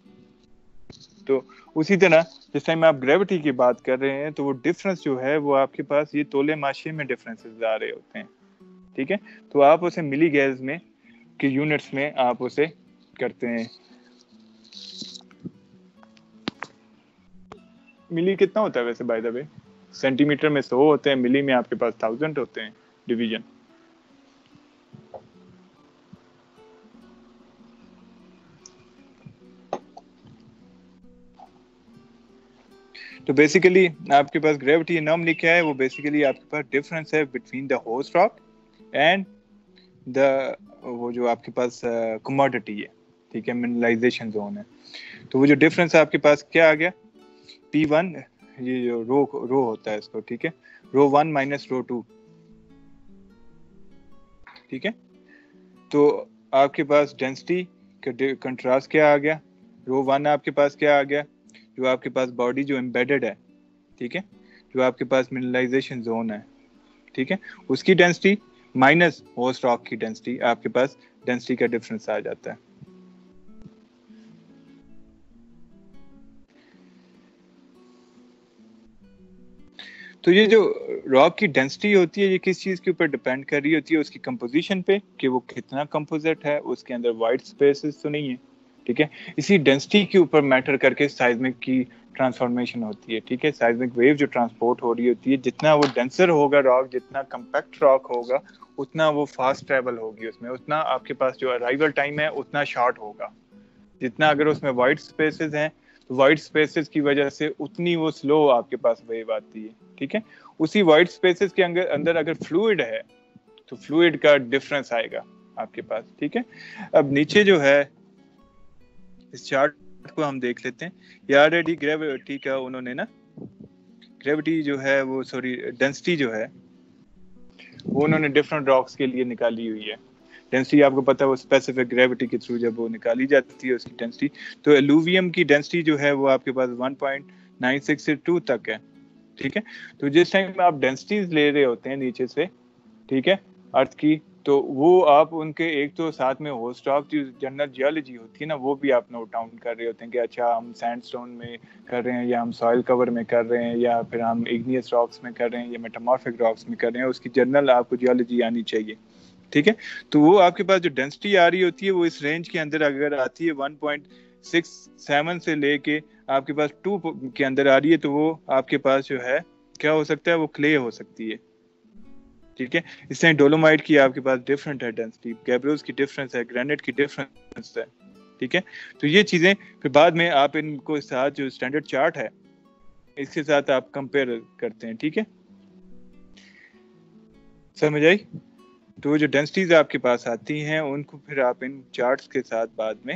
تو اسی طرح جس ٹائم آپ گریوٹی کی بات کر رہے ہیں تو وہ ڈفرنس جو ہے وہ آپ کے پاس یہ تولے ماشے میں ڈفرنسز آ رہے ہوتے ہیں, ٹھیک ہے. تو آپ اسے ملی گیلز میں کے یونٹس میں آپ اسے کرتے ہیں. ملی کتنا ہوتا ہے ویسے by the way, centimetre میں 100 ہوتے ہیں, ملی میں آپ کے پاس 1000 ہوتے ہیں ڈویژن. تو بیسیکلی آپ کے پاس گریوٹی نام لکھا ہے, وہ بیسیکلی آپ کے پاس ڈفرنس ہے between the host rock and the وہ جو آپ کے پاس کموڈٹی ہے, ٹھیک ہے, منرلائزیشن زون ہے. تو وہ جو ڈفرنس آپ کے پاس کیا آ گیا P1, یہ جو رو ہوتا ہے اس کو, ٹھیک ہے, رو 1 مائنس رو 2, ٹھیک ہے. تو آپ کے پاس ڈینسٹی کا کنٹراسٹ کیا آ گیا, رو 1 آپ کے پاس کیا آ گیا, جو آپ کے پاس باڈی جو امبیڈڈ ہے, ٹھیک ہے, جو آپ کے پاس منرلائزیشن زون ہے, ٹھیک ہے, اس کی ڈینسٹی مائنس ہوسٹ راک کی ڈینسٹی, آپ کے پاس ڈینسٹی کا ڈفرنس آ جاتا ہے. تو یہ جو راک کی ڈینسٹی ہوتی ہے یہ کس چیز کے اوپر ڈیپینڈ کر رہی ہوتی ہے, اس کی کمپوزیشن پہ کہ وہ کتنا کمپوزٹ ہے, اس کے اندر وائٹ اسپیسز تو نہیں ہے, ٹھیک ہے. اسی ڈینسٹی کے اوپر میٹر کر کے سائزمک کی ٹرانسفارمیشن ہوتی ہے, ٹھیک ہے. سائزمک ویو جو ٹرانسپورٹ ہو رہی ہوتی ہے, جتنا وہ ڈینسر ہوگا راک, جتنا کمپیکٹ راک ہوگا اتنا وہ فاسٹ ٹریول ہوگی اس میں, اتنا آپ کے پاس جو ارائیول ٹائم ہے اتنا شارٹ ہوگا. جتنا اگر اس میں وائٹ اسپیسز ہیں تو وائٹ اسپیسز کی وجہ سے اتنی وہ سلو آپ کے پاس ویو آتی ہے, ٹھیک ہے. اسی وائٹ اسپیسز کے اندر اگر فلوئڈ ہے تو فلوئڈ کا ڈفرنس آئے گا آپ کے پاس, ٹھیک ہے. اب نیچے جو ہے اس چارٹ کو ہم دیکھ لیتے ہیں, یہ آلریڈی گریوٹی کا انہوں نے نا, گریوٹی جو ہے وہ ڈینسٹی جو ہے وہ انہوں نے ڈفرنٹ راکس کے لیے نکالی ہوئی ہے. ڈینسٹی آپ کو پتا ہے وہ اسپیسیفک گریوٹی کے تھرو جب وہ نکالی جاتی ہے اس کی ڈینسٹی, تو ایلوویم کی ڈینسٹی جو ہے وہ آپ کے پاس 1.96 سے 2 تک ہے, ٹھیک ہے. تو جس ٹائم آپ ڈینسٹیز لے رہے ہوتے ہیں نیچے سے, ٹھیک ہے, ارتھ کی, تو وہ آپ ان کے ایک تو ساتھ میں ہوسٹ راک جو جنرل جیولوجی ہوتی ہے نا وہ بھی آپ نوٹ ڈاؤن کر رہے ہوتے ہیں کہ اچھا ہم سینڈ سٹون میں کر رہے ہیں یا ہم سوائل کور میں کر رہے ہیں یا پھر ہم ایگنیس راکس میں کر رہے ہیں یا میٹامورفک راکس میں کر رہے ہیں, اس کی جنرل آپ کو جیولوجی آنی چاہیے, ٹھیک ہے. تو وہ آپ کے پاس جو ڈینسٹی آ رہی ہوتی ہے وہ اس رینج کے اندر اگر آتی ہے 1.67 سے لے کے آپ کے پاس 2 کے اندر آ رہی ہے, تو وہ آپ کے پاس جو ہے کیا ہو سکتا ہے, وہ کلے ہو سکتی ہے, ٹھیک ہے. اس طرح ڈولومائٹ کی آپ کے پاس ڈفرنٹ ہے ڈینسٹی, گیبروز کی ڈفرنس ہے, گرینٹ کی ڈفرنس ہے, ٹھیک ہے. تو یہ چیزیں پھر بعد میں آپ ان کو ساتھ جو اسٹینڈرڈ چارٹ ہے اس کے ساتھ آپ کمپیئر کرتے ہیں, ٹھیک ہے, سمجھ آئی. تو جو ڈینسٹیز آپ کے پاس آتی ہیں ان کو پھر آپ ان چارٹس کے ساتھ بعد میں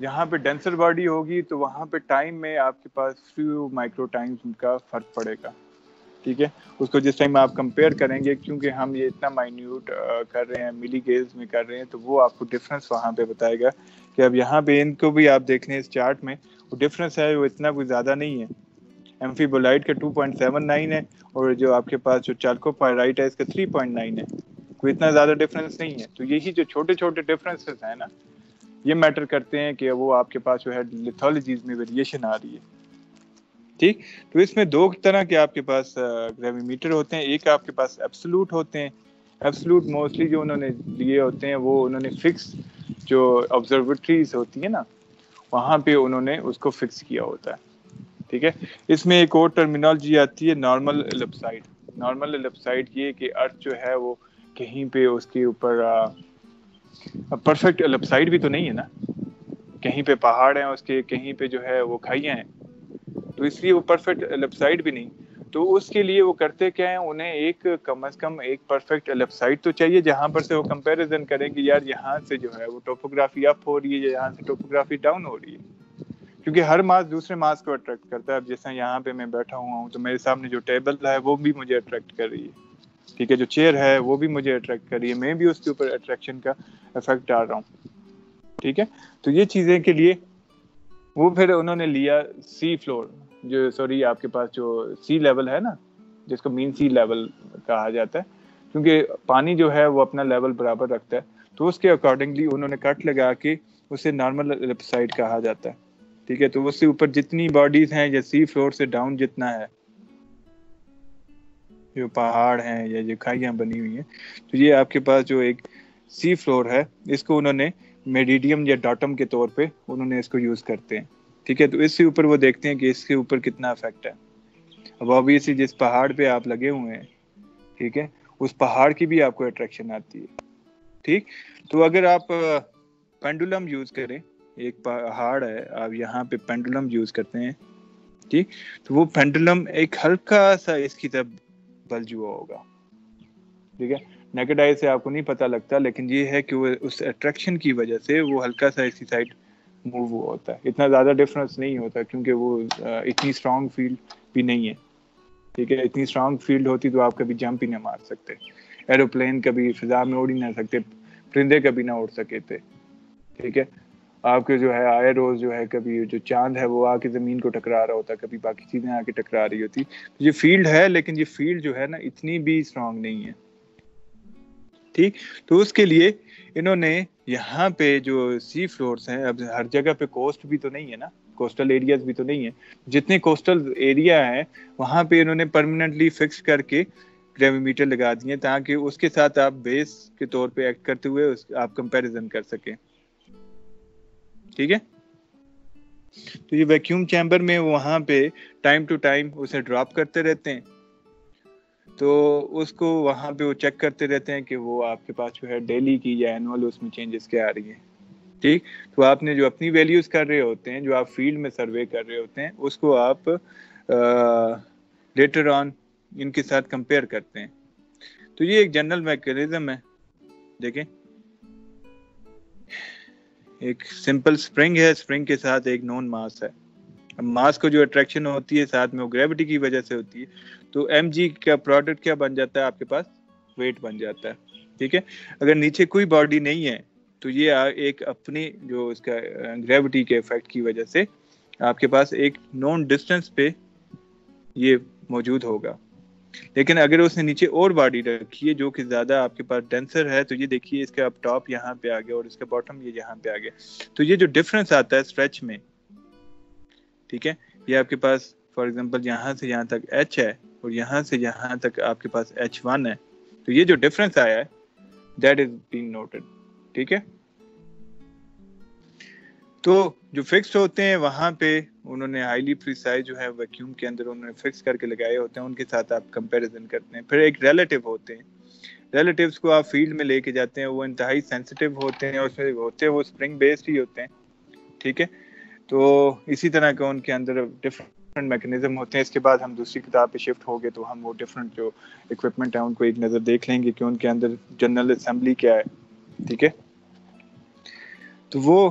یہاں پہ ڈینسر باڈی ہوگی تو وہاں پہ ٹائم میں آپ کے پاس فیو مائکرو ٹائمز کا فرق پڑے گا. ٹھیک ہے, اس کو جس ٹائم آپ کمپیئر کریں گے, کیونکہ ہم یہ اتنا مائنیوٹ کر رہے ہیں, ملی گیز میں کر رہے ہیں, تو وہ آپ کو ڈفرینس وہاں پہ بتائے گا کہ اب یہاں پہ ان کو بھی آپ دیکھ لیں اس چارٹ میں, وہ ڈفرینس ہے وہ اتنا کوئی زیادہ نہیں ہے. ایمفی بولائٹ کا 2.79 ہے, اور جو آپ کے پاس جو چالکو پائرائٹ ہے اس کا 3.9 ہے. کوئی اتنا زیادہ ڈفرینس نہیں ہے. تو یہی جو چھوٹے چھوٹے ڈفرینسز ہیں نا, یہ میٹر کرتے ہیں کہ وہ آپ کے پاس جو ہے لیتھولوجیز میں ویریشن آ رہی ہے. ٹھیک, تو اس میں دو طرح کے آپ کے پاس گریویمیٹر ہوتے ہیں. ایک آپ کے پاس ایبسولوٹ ہوتے ہیں. ایبسولوٹ موسٹلی جو انہوں نے لیے ہوتے ہیں وہ انہوں نے فکس جو آبزرویٹریز ہوتی ہیں نا, وہاں پہ انہوں نے اس کو فکس کیا ہوتا ہے. ٹھیک ہے, اس میں ایک اور ٹرمینالوجی آتی ہے نارمل ایلپسائڈ. نارمل ایلپسائڈ یہ کہ ارتھ جو ہے وہ کہیں پہ اس کے اوپر پرفیکٹ ایلپسائڈ بھی تو نہیں ہے نا, کہیں پہ پہاڑ ہیں اس کے, کہیں پہ جو ہے وہ کھائیاں ہیں, تو اس لیے وہ پرفیکٹ ایلپسائڈ بھی نہیں. تو اس کے لیے وہ کرتے کیا ہیں, انہیں ایک کم از کم ایک پرفیکٹ ایلپسائڈ تو چاہیے جہاں پر سے وہ کمپیریزن کریں کہ یار یہاں سے جو ہے وہ ٹوپوگرافی اپ ہو رہی ہے یا یہاں سے ٹوپوگرافی ڈاؤن ہو رہی ہے, کیونکہ ہر ماس دوسرے ماس کو اٹریکٹ کرتا ہے. اب جیسے یہاں پہ میں بیٹھا ہوا ہوں تو میرے سامنے جو ٹیبل ہے وہ بھی مجھے اٹریکٹ کر رہی ہے. ٹھیک ہے, جو چیئر ہے وہ بھی مجھے اٹریکٹ کر رہی ہے, میں بھی اس کے اوپر اٹریکشن کا افیکٹ ڈال رہا ہوں. ٹھیک ہے, تو یہ چیزیں کے لیے وہ پھر انہوں نے لیا سی فلور, جو سوری آپ کے پاس جو سی لیول ہے نا, جس کو مین سی لیول کہا جاتا ہے, کیونکہ پانی جو ہے وہ اپنا لیول برابر رکھتا ہے, تو اس کے اکارڈنگلی انہوں نے کٹ لگا کے اسے نارمل ایلپسائڈ کہا جاتا ہے. ٹھیک ہے, تو اس سے اوپر جتنی باڈیز ہیں یا سی فلور سے ڈاؤن جتنا ہے, جو پہاڑ ہیں یا جو کھائیاں بنی ہوئی ہیں, تو یہ آپ کے پاس جو ایک سی فلور ہے, اس کو انہوں نے میریڈیم یا ڈاٹم کے طور پہ انہوں نے اس کو یوز کرتے ہیں. ٹھیک ہے, تو اس سے اوپر وہ دیکھتے ہیں کہ اس کے اوپر کتنا افیکٹ ہے. اب obviously جس پہاڑ پہ آپ لگے ہوئے ہیں, ٹھیک ہے, اس پہاڑ کی بھی آپ کو اٹریکشن آتی ہے. ٹھیک, تو اگر آپ پینڈولم یوز کریں, ایک پہاڑ ہے, آپ یہاں پہ پینڈولم یوز کرتے ہیں, ٹھیک, تو وہ پینڈولم ایک ہلکا سا اس کی طرف بلج ہوا ہوگا. ٹھیک ہے, نیکڈ آئی سے آپ کو نہیں پتہ لگتا, لیکن یہ ہے کہ وہ اس اٹریکشن کی وجہ سے وہ ہلکا سا اسی سائڈ موو ہوا ہوتا ہے. اتنا زیادہ ڈفرنس نہیں ہوتا کیونکہ وہ اتنی اسٹرانگ فیلڈ بھی نہیں ہے. ٹھیک ہے, اتنی اسٹرانگ فیلڈ ہوتی تو آپ کبھی جمپ ہی نہ مار سکتے, ایروپلین کبھی فضا میں اڑ ہی نہ سکتے, پرندے کبھی نہ اڑ سکے تھے. ٹھیک ہے, آپ کے جو ہے آئے روز جو ہے کبھی جو چاند ہے وہ آ کے زمین کو ٹکرا رہا ہوتا, کبھی باقی چیزیں آ کے ٹکرا رہی ہوتی. یہ فیلڈ ہے, لیکن یہ فیلڈ جو ہے نا اتنی بھی اسٹرانگ نہیں ہے. ٹھیک, تو اس کے لیے انہوں نے یہاں پہ جو سی فلورز ہیں, اب ہر جگہ پہ کوسٹ بھی تو نہیں ہے نا, کوسٹل ایریاز بھی تو نہیں ہے, جتنے کوسٹل ایریا ہیں وہاں پہ انہوں نے پرماننٹلی فکس کر کے گریویمیٹر لگا دیے, تاکہ اس کے ساتھ آپ بیس کے طور پہ ایکٹ کرتے ہوئے آپ کمپیریزن کر سکیں. ٹھیک ہے, تو یہ ویکیوم چیمبر میں وہاں پہ ٹائم ٹو ٹائم اسے ڈراپ کرتے رہتے ہیں, تو اس کو وہاں پہ وہ چیک کرتے رہتے ہیں کہ وہ آپ کے پاس جو ہے ڈیلی کی یا اینول اس میں چینجز کیا آ رہی ہیں. ٹھیک, تو آپ نے جو اپنی ویلیوز کر رہے ہوتے ہیں, جو آپ فیلڈ میں سروے کر رہے ہوتے ہیں, اس کو آپ لیٹر آن ان کے ساتھ کمپیئر کرتے ہیں. تو یہ ایک جنرل میکینزم ہے. دیکھیں, ایک سمپل سپرنگ ہے, سپرنگ کے ساتھ ایک نون ماس ہے. ماس کو جو اٹریکشن ہوتی ہے ساتھ میں وہ گریوٹی کی وجہ سے ہوتی ہے, تو ایم جی کا پروڈکٹ کیا بن جاتا ہے آپ کے پاس, ویٹ بن جاتا ہے. ٹھیک ہے, اگر نیچے کوئی باڈی نہیں ہے تو یہ ایک اپنی جو اس کا گریوٹی کے افیکٹ کی وجہ سے آپ کے پاس ایک نون ڈسٹینس پہ یہ موجود ہوگا. لیکن اگر اس نے نیچے اور باڈی رکھی ہے جو کہ زیادہ آپ کے پاس ڈینسر ہے, تو یہ دیکھیے اس کا اب ٹاپ یہاں پہ آ گیا اور اس کا باٹم یہ یہاں پہ آ گیا, تو یہ جو ڈفرنس آتا ہے اسٹریچ میں, ٹھیک ہے, یہ آپ کے پاس فار ایگزامپل یہاں سے یہاں تک ایچ ہے اور یہاں سے یہاں تک آپ کے پاس H1 ہے, تو یہ جو ڈفرنس آیا ہے دیٹ از بینگ نوٹڈ. ٹھیک ہے, تو جو فکسڈ ہوتے ہیں وہاں پہ انہوں نے ہائیلی پریسائز جو ہے ویکیوم کے اندر انہوں نے فکس کر کے لگائے ہوتے ہیں, ان کے ساتھ آپ کمپیریزن کرتے ہیں. پھر ایک ریلیٹیو ہوتے ہیں, ریلیٹیوز کو آپ فیلڈ میں لے کے جاتے ہیں, وہ انتہائی سینسیٹیو ہوتے ہیں, اور پھر ہوتے ہیں وہ اسپرنگ بیسڈ ہی ہوتے ہیں. ٹھیک ہے, تو اسی طرح کا ان کے اندر ڈفرنٹ میکنزم ہوتے ہیں. اس کے بعد ہم دوسری کتاب پہ شفٹ ہو گئے تو ہم وہ ڈفرنٹ جو اکوپمنٹ ہیں ان کو ایک نظر دیکھ لیں گے کہ ان کے اندر جنرل اسمبلی کیا ہے. ٹھیک ہے, تو وہ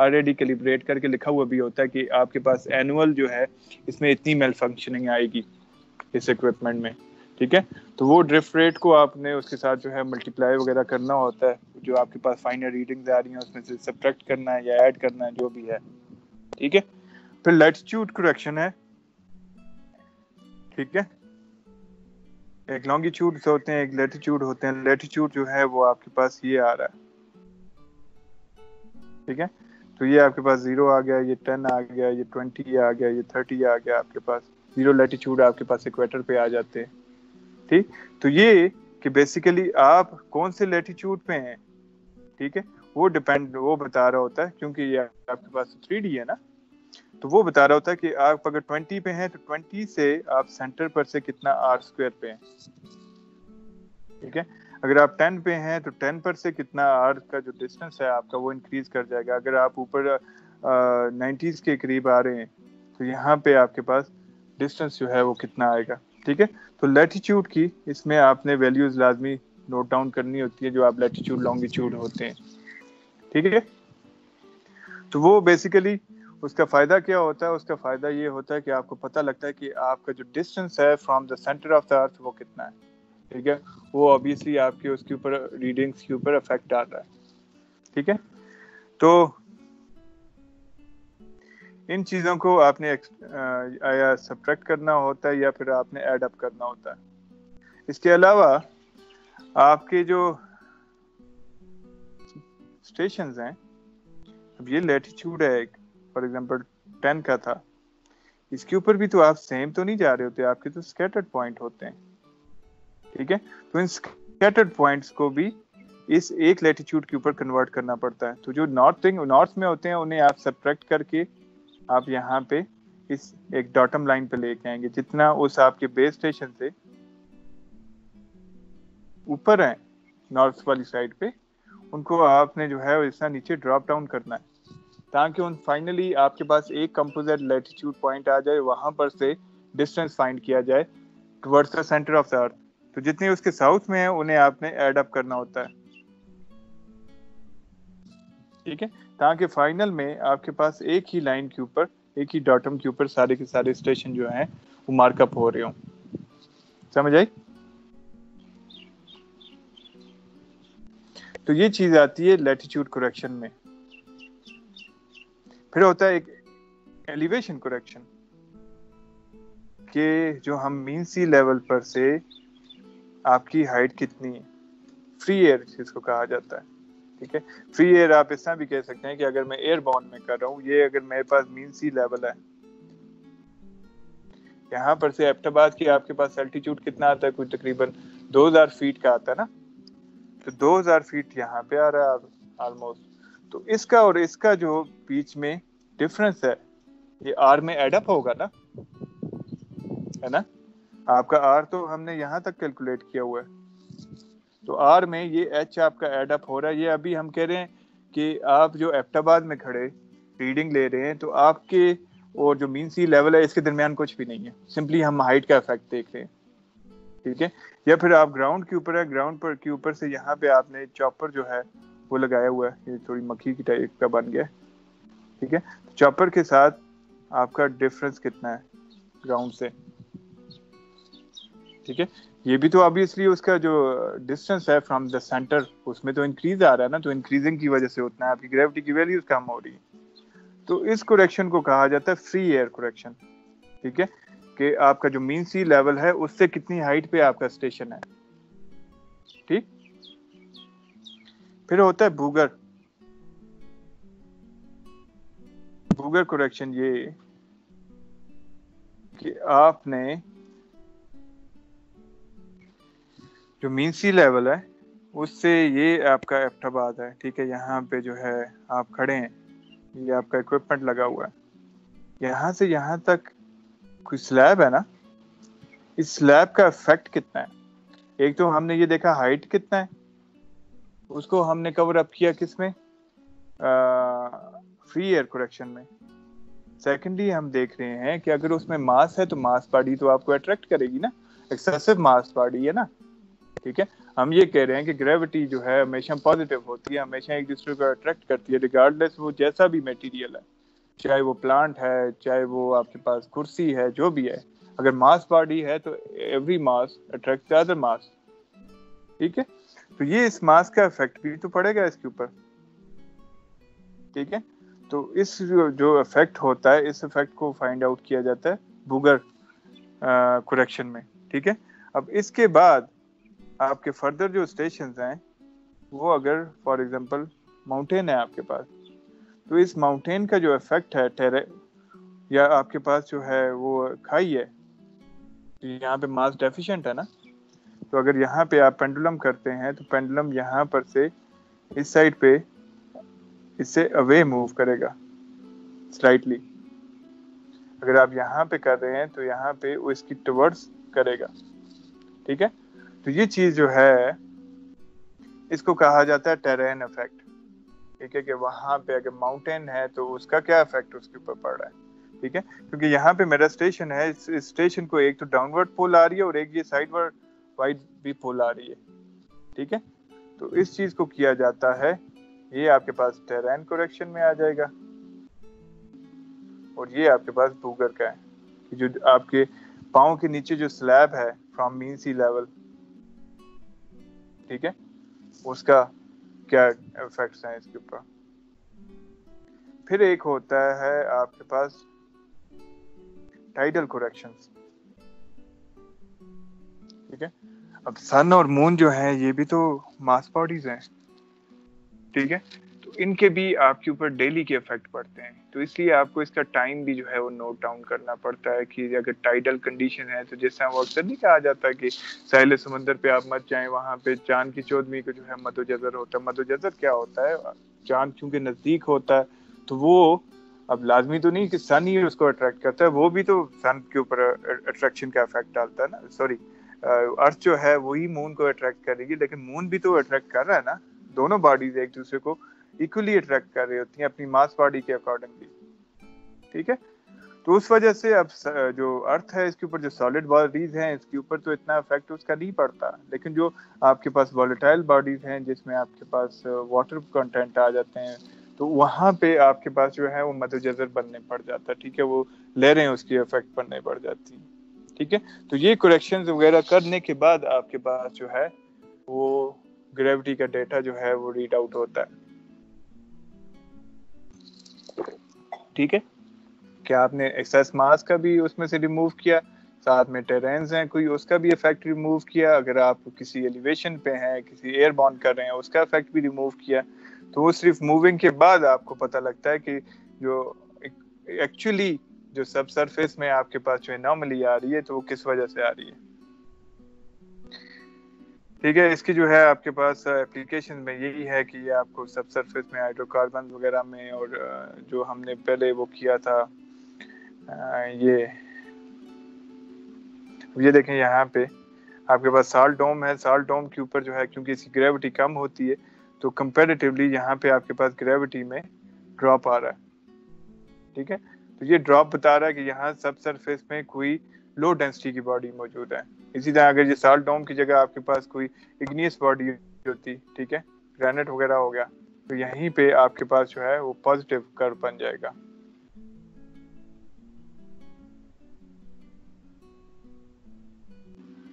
آلریڈی کیلیبریٹ کر کے لکھا ہوا بھی ہوتا ہے کہ آپ کے پاس اینول جو ہے اس میں اتنی میل فنکشننگ آئے گی اس ایکوپمنٹ میں, ٹھیک ہے. تو وہ ڈرفٹ ریٹ کو آپ نے اس کے ساتھ جو ہے ملٹیپلائی وغیرہ کرنا ہوتا ہے, جو آپ کے پاس فائنل ریڈنگز آ رہی ہیں اس میں سے سبٹریکٹ کرنا ہے یا ایڈ کرنا ہے, جو بھی ہے, ٹھیک ہے. پھر لیٹیچیوڈ کریکشن ہے, ٹھیک ہے. ایک لانگیچیوڈ ہوتے ہیں, ایک لیٹیچیوڈ ہوتے ہیں. لیٹیچیوڈ جو ہے وہ آپ کے پاس یہ آ رہا ہے, ٹھیک ہے. تو یہ آپ کے پاس 0 آ گیا, یہ 10 آ گیا, یہ 20 آ گیا, یہ 30 آ گیا. آپ کے پاس 0 لیٹیچیوڈ آپ کے پاس ایکویٹر پہ آ جاتے ہیں, ٹھیک. تو یہ کہ بیسیکلی آپ کون سے لیٹیچیوڈ پہ ہیں, ٹھیک ہے, وہ ڈیپینڈ وہ بتا رہا ہوتا ہے, کیونکہ یہ آپ کے پاس 3D ہے نا, تو وہ بتا رہا ہوتا ہے کہ آپ اگر 20 پہ ہیں تو 20 سے آپ سینٹر پر سے کتنا r² پہ ہیں, ٹھیک ہے. اگر آپ 10 پہ ہیں تو 10 پر سے کتنا r کا جو ڈسٹینس ہے آپ کا وہ انکریز کر جائے گا. اگر آپ اوپر 90s کے قریب آ رہے ہیں تو یہاں پہ آپ کے پاس ڈسٹینس جو ہے وہ کتنا آئے گا, ٹھیک ہے. تو لیٹیچیوڈ کی اس میں آپ نے ویلیوز لازمی نوٹ ڈاؤن کرنی ہوتی ہے جو آپ لیٹیچیوڈ لانگیچیوڈ ہوتے ہیں, ٹھیک ہے. تو وہ بیسیکلی اس کا فائدہ کیا ہوتا ہے, اس کا فائدہ یہ ہوتا ہے کہ آپ کو پتہ لگتا ہے کہ آپ کا جو ڈسٹینس ہے from the centre of the earth وہ کتنا ہے, ٹھیک ہے. وہ obviously آپ کے اس کے اوپر ریڈنگز کے اوپر افیکٹ ڈال رہا ہے, ٹھیک ہے. تو ان چیزوں کو آپ نے یا سبٹریکٹ کرنا ہوتا ہے یا پھر آپ نے ایڈ اپ کرنا ہوتا ہے. اس کے علاوہ آپ کے جو اسٹیشنز ہیں, اب یہ لیٹیچیوڈ ہے فار ایگزامپل 10 کا تھا, اس کے اوپر بھی تو آپ سیم تو نہیں جا رہے ہوتے, آپ کے تو اسکیٹرڈ پوائنٹ ہوتے ہیں, ٹھیک ہے. تو ان اسکیٹرڈ پوائنٹس کو بھی اس ایک لیٹیچیوڈ کے اوپر کنورٹ کرنا پڑتا ہے. تو جو نارتھ میں ہوتے ہیں انہیں آپ سبٹریکٹ کر کے آپ یہاں پہ اس ایک ڈاٹم لائن پہ لے کے آئیں گے, جتنا اس آپ کے بیس اسٹیشن سے اوپر ہیں نارتھ والی سائڈ پہ, ان کو آپ نے جو ہے اس طرح نیچے ڈراپ ڈاؤن کرنا ہے تاکہ ان فائنلی آپ کے پاس ایک کمپوزٹ لیٹیچیوڈ پوائنٹ آ جائے, وہاں پر سے ڈسٹینس فائنڈ کیا جائے towards the centre of the earth. تو جتنے اس کے ساؤتھ میں ہیں انہیں آپ نے ایڈ اپ کرنا ہوتا ہے, ٹھیک ہے, تاکہ فائنل میں آپ کے پاس ایک ہی لائن کے اوپر, ایک ہی ڈاٹم کے اوپر سارے کے سارے اسٹیشن جو ہیں وہ مارک اپ ہو رہے ہوں. سمجھ آئی؟ تو یہ چیز آتی ہے لیٹیچیوڈ کریکشن میں. پھر ہوتا ہے ایک ایلیویشن کریکشن, کہ جو ہم مین سی لیول پر سے آپ کی ہائٹ کتنی ہے, فری ایئر جس کو کہا جاتا ہے, ٹھیک ہے. فری ایئر آپ اس طرح بھی کہہ سکتے ہیں کہ اگر میں ایئر بورن میں کر رہا ہوں, یہ اگر میرے پاس مین سی لیول ہے, یہاں پر سے ایبٹ آباد کی آپ کے پاس الٹیچیوڈ کتنا آتا ہے, کوئی تقریباً 2000 فیٹ کا آتا ہے نا, تو 2000 فیٹ یہاں پہ آ رہا ہے آلموسٹ. تو اس کا اور اس کا جو بیچ میں ڈفرنس ہے یہ آر میں ایڈ اپ ہوگا نا, ہے نا. آپ کا آر تو ہم نے یہاں تک کیلکولیٹ کیا ہوا ہے, تو آر میں یہ ایچ آپ کا ایڈ اپ ہو رہا ہے. یہ ابھی ہم کہہ رہے ہیں کہ آپ جو ایبٹ آباد میں کھڑے ریڈنگ لے رہے ہیں تو آپ کے اور جو مین سی لیول ہے اس کے درمیان کچھ بھی نہیں ہے, سمپلی ہم ہائٹ کا افیکٹ دیکھ رہے ہیں, ٹھیک ہے. یا پھر آپ گراؤنڈ کے اوپر ہے, گراؤنڈ پر کے اوپر سے یہاں پہ آپ نے چاپر جو ہے وہ لگایا ہوا ہے, یہ تھوڑی مکھی کی ٹائپ کا بن گیا, ٹھیک ہے. چاپر کے ساتھ آپ کا ڈفرنس کتنا ہے گراؤنڈ سے, ٹھیک ہے. یہ بھی تو obviously اس کا جو ڈسٹینس ہے فرام دا سینٹر اس میں تو انکریز آ رہا ہے نا, تو انکریزنگ کی وجہ سے اتنا آپ کی گریوٹی کی ویلیوز کم ہو رہی ہے. تو اس کریکشن کو کہا جاتا ہے فری ایئر کریکشن, ٹھیک ہے, کہ آپ کا جو مین سی لیول ہے اس سے کتنی ہائٹ پہ آپ کا اسٹیشن ہے, ٹھیک. پھر ہوتا ہے بوگر. بوگر کریکشن یہ کہ آپ نے جو مین سی لیول ہے اس سے یہ آپ کا ایبٹ آباد ہے, ٹھیک ہے. یہاں پہ جو ہے آپ کھڑے ہیں, یہ آپ کا اکوپمنٹ لگا ہوا ہے, یہاں سے یہاں تک کوئی سلیب ہے نا, اس سلیب کا افیکٹ کتنا ہے. ایک تو ہم نے یہ دیکھا ہائٹ کتنا ہے, اس کو ہم نے کور اپ کیا کس میں, فری ایئر کریکشن میں. سیکنڈلی ہم دیکھ رہے ہیں کہ اگر اس میں ماس ہے تو ماس باڈی تو آپ کو اٹریکٹ کرے گی نا, ایکسیسو ماس باڈی ہے نا, ٹھیک ہے. ہم یہ کہہ رہے ہیں کہ گریوٹی جو ہے ہمیشہ پازیٹیو ہوتی ہے, ہمیشہ ایک دوسرے کو اٹریکٹ کرتی ہے ریگارڈلیس وہ جیسا بھی میٹیریل ہے, چاہے وہ پلانٹ ہے, چاہے وہ آپ کے پاس کرسی ہے, جو بھی ہے. اگر ماس باڈی ہے تو ایوری ماس اٹریکٹ ادر ماس. ٹھیک ہے, تو یہ اس ماس کا افیکٹ بھی تو پڑے گا اس کے اوپر. ٹھیک ہے, تو اس جو افیکٹ ہوتا ہے اس افیکٹ کو فائنڈ آؤٹ کیا جاتا ہے بوگر کریکشن میں. ٹھیک ہے, اب اس کے بعد آپ کے فردر جو اسٹیشنز ہیں وہ اگر فار ایگزامپل ماؤنٹین ہے آپ کے پاس, تو اس ماؤنٹین کا جو افیکٹ ہے یا آپ کے پاس جو ہے وہ کھائی ہے, یہاں پہ ماس ڈیفیشنٹ ہے نا, تو اگر یہاں پہ آپ پینڈولم کرتے ہیں تو پینڈولم یہاں پر سے اس سائڈ پہ اس سے اوے موو کرے گا سلائٹلی. اگر آپ یہاں پہ کر رہے ہیں تو یہاں پہ وہ اس کی ٹورڈز کرے گا. ٹھیک ہے, تو یہ چیز جو ہے اس کو کہا جاتا ہے ٹیرین افیکٹ. ٹھیک ہے, کہ وہاں پہ اگر ماؤنٹین ہے تو اس کا کیا افیکٹ اس کے اوپر پڑ رہا ہے. ٹھیک ہے, کیونکہ یہاں پہ میرا اسٹیشن ہے, اس اسٹیشن کو ایک تو ڈاؤن ورڈ پول آ رہی ہے اور ایک یہ سائڈ ورڈ وائڈ بھی پول آ رہی ہے. ٹھیک ہے, تو اس چیز کو کیا جاتا ہے, یہ آپ کے پاس ٹیرین کریکشن میں آ جائے گا. اور یہ آپ کے پاس بوگر کا ہے کہ جو آپ کے پاؤں کے نیچے جو سلیب ہے فرام مین سی لیول, ٹھیک ہے, اس کا کیا افیکٹس ہیں اس کے اوپر. پھر ایک ہوتا ہے آپ کے پاس ٹائیڈل کریکشنز. ٹھیک ہے, اب سن اور مون جو ہیں یہ بھی تو ماس باڈیز ہیں. ٹھیک ہے, تو ان کے بھی آپ کے اوپر ڈیلی کے افیکٹ پڑتے ہیں, تو اس لیے آپ کو اس کا ٹائم بھی جو ہے وہ نوٹ ڈاؤن کرنا پڑتا ہے کہ اگر ٹائیڈل کنڈیشن ہے تو جیسا وہ اکثر نہیں کہا جاتا ہے کہ ساحل سمندر پہ آپ مت جائیں, وہاں پہ چاند کی 14ویں کو جو ہے مد و جزر ہوتا ہے. مد و جزر کیا ہوتا ہے, چاند چونکہ نزدیک ہوتا ہے تو وہ اب لازمی تو نہیں کہ سن ہی اس کو اٹریکٹ کرتا ہے, وہ بھی تو سن کے اوپر اٹریکشن کا افیکٹ ڈالتا ہے نا. سوری, ارتھ جو ہے وہی مون کو اٹریکٹ کرے گی, لیکن مون بھی تو اٹریکٹ کر رہا ہے نا. دونوں باڈیز ایک دوسرے کو ایکولی اٹریکٹ کر رہی ہوتی ہیں اپنی ماس باڈی کے اکارڈنگلی. ٹھیک ہے, تو اس وجہ سے اب جو ارتھ ہے اس کے اوپر جو سالڈ باڈیز ہیں اس کے اوپر تو اتنا افیکٹ اس کا نہیں پڑتا, لیکن جو آپ کے پاس وولیٹائل باڈیز ہیں جس میں آپ کے پاس واٹر کنٹینٹ آ جاتے ہیں تو وہاں پہ آپ کے پاس جو ہے وہ مد و جزر بننے پڑ جاتا ہے. ٹھیک ہے, وہ لہریں اس کی افیکٹ پڑنے پڑ جاتی ہیں. ٹھیک ہے, تو یہ کریکشنز وغیرہ کرنے کے بعد آپ کے پاس جو ہے وہ گریوٹی کا ڈیٹا جو ہے وہ ریڈ آؤٹ ہوتا ہے. ٹھیک ہے, کیا آپ نے ایکسس ماس کا بھی اس میں سے ریموو کیا, ساتھ میں ٹیرینز ہیں کوئی اس کا بھی افیکٹ ریموو کیا, اگر آپ کسی ایلیویشن پہ ہیں کسی ایئر بورن کر رہے ہیں اس کا افیکٹ بھی ریموو کیا, تو وہ صرف موونگ کے بعد آپ کو پتہ لگتا ہے کہ جو ایکچولی جو سب سرفیس میں آپ کے پاس جو انوملی آ رہی ہے تو وہ کس وجہ سے آ رہی ہے. ٹھیک ہے, اس کی جو ہے آپ کے پاس اپلیکیشن میں یہی ہے کہ یہ آپ کو سب سرفیس میں ہائیڈرو کاربن وغیرہ میں, اور جو ہم نے پہلے وہ کیا تھا یہ دیکھیں یہاں پہ آپ کے پاس سالٹ ڈوم ہے. سالٹ ڈوم کے اوپر جو ہے کیونکہ اس کی گریوٹی کم ہوتی ہے تو کمپیریٹیولی یہاں پہ آپ کے پاس گریوٹی میں ڈراپ آ رہا ہے. ٹھیک ہے, تو یہ ڈراپ بتا رہا ہے کہ یہاں سب سرفیس میں کوئی لو ڈینسٹی کی باڈی موجود ہے. اسی طرح اگر یہ سالٹ ڈوم کی جگہ آپ کے پاس کوئی اگنیس باڈی ہوتی, ٹھیک ہے, گرینٹ وغیرہ ہو گیا, تو یہیں پہ آپ کے پاس جو ہے وہ پازیٹیو کرو بن جائے گا.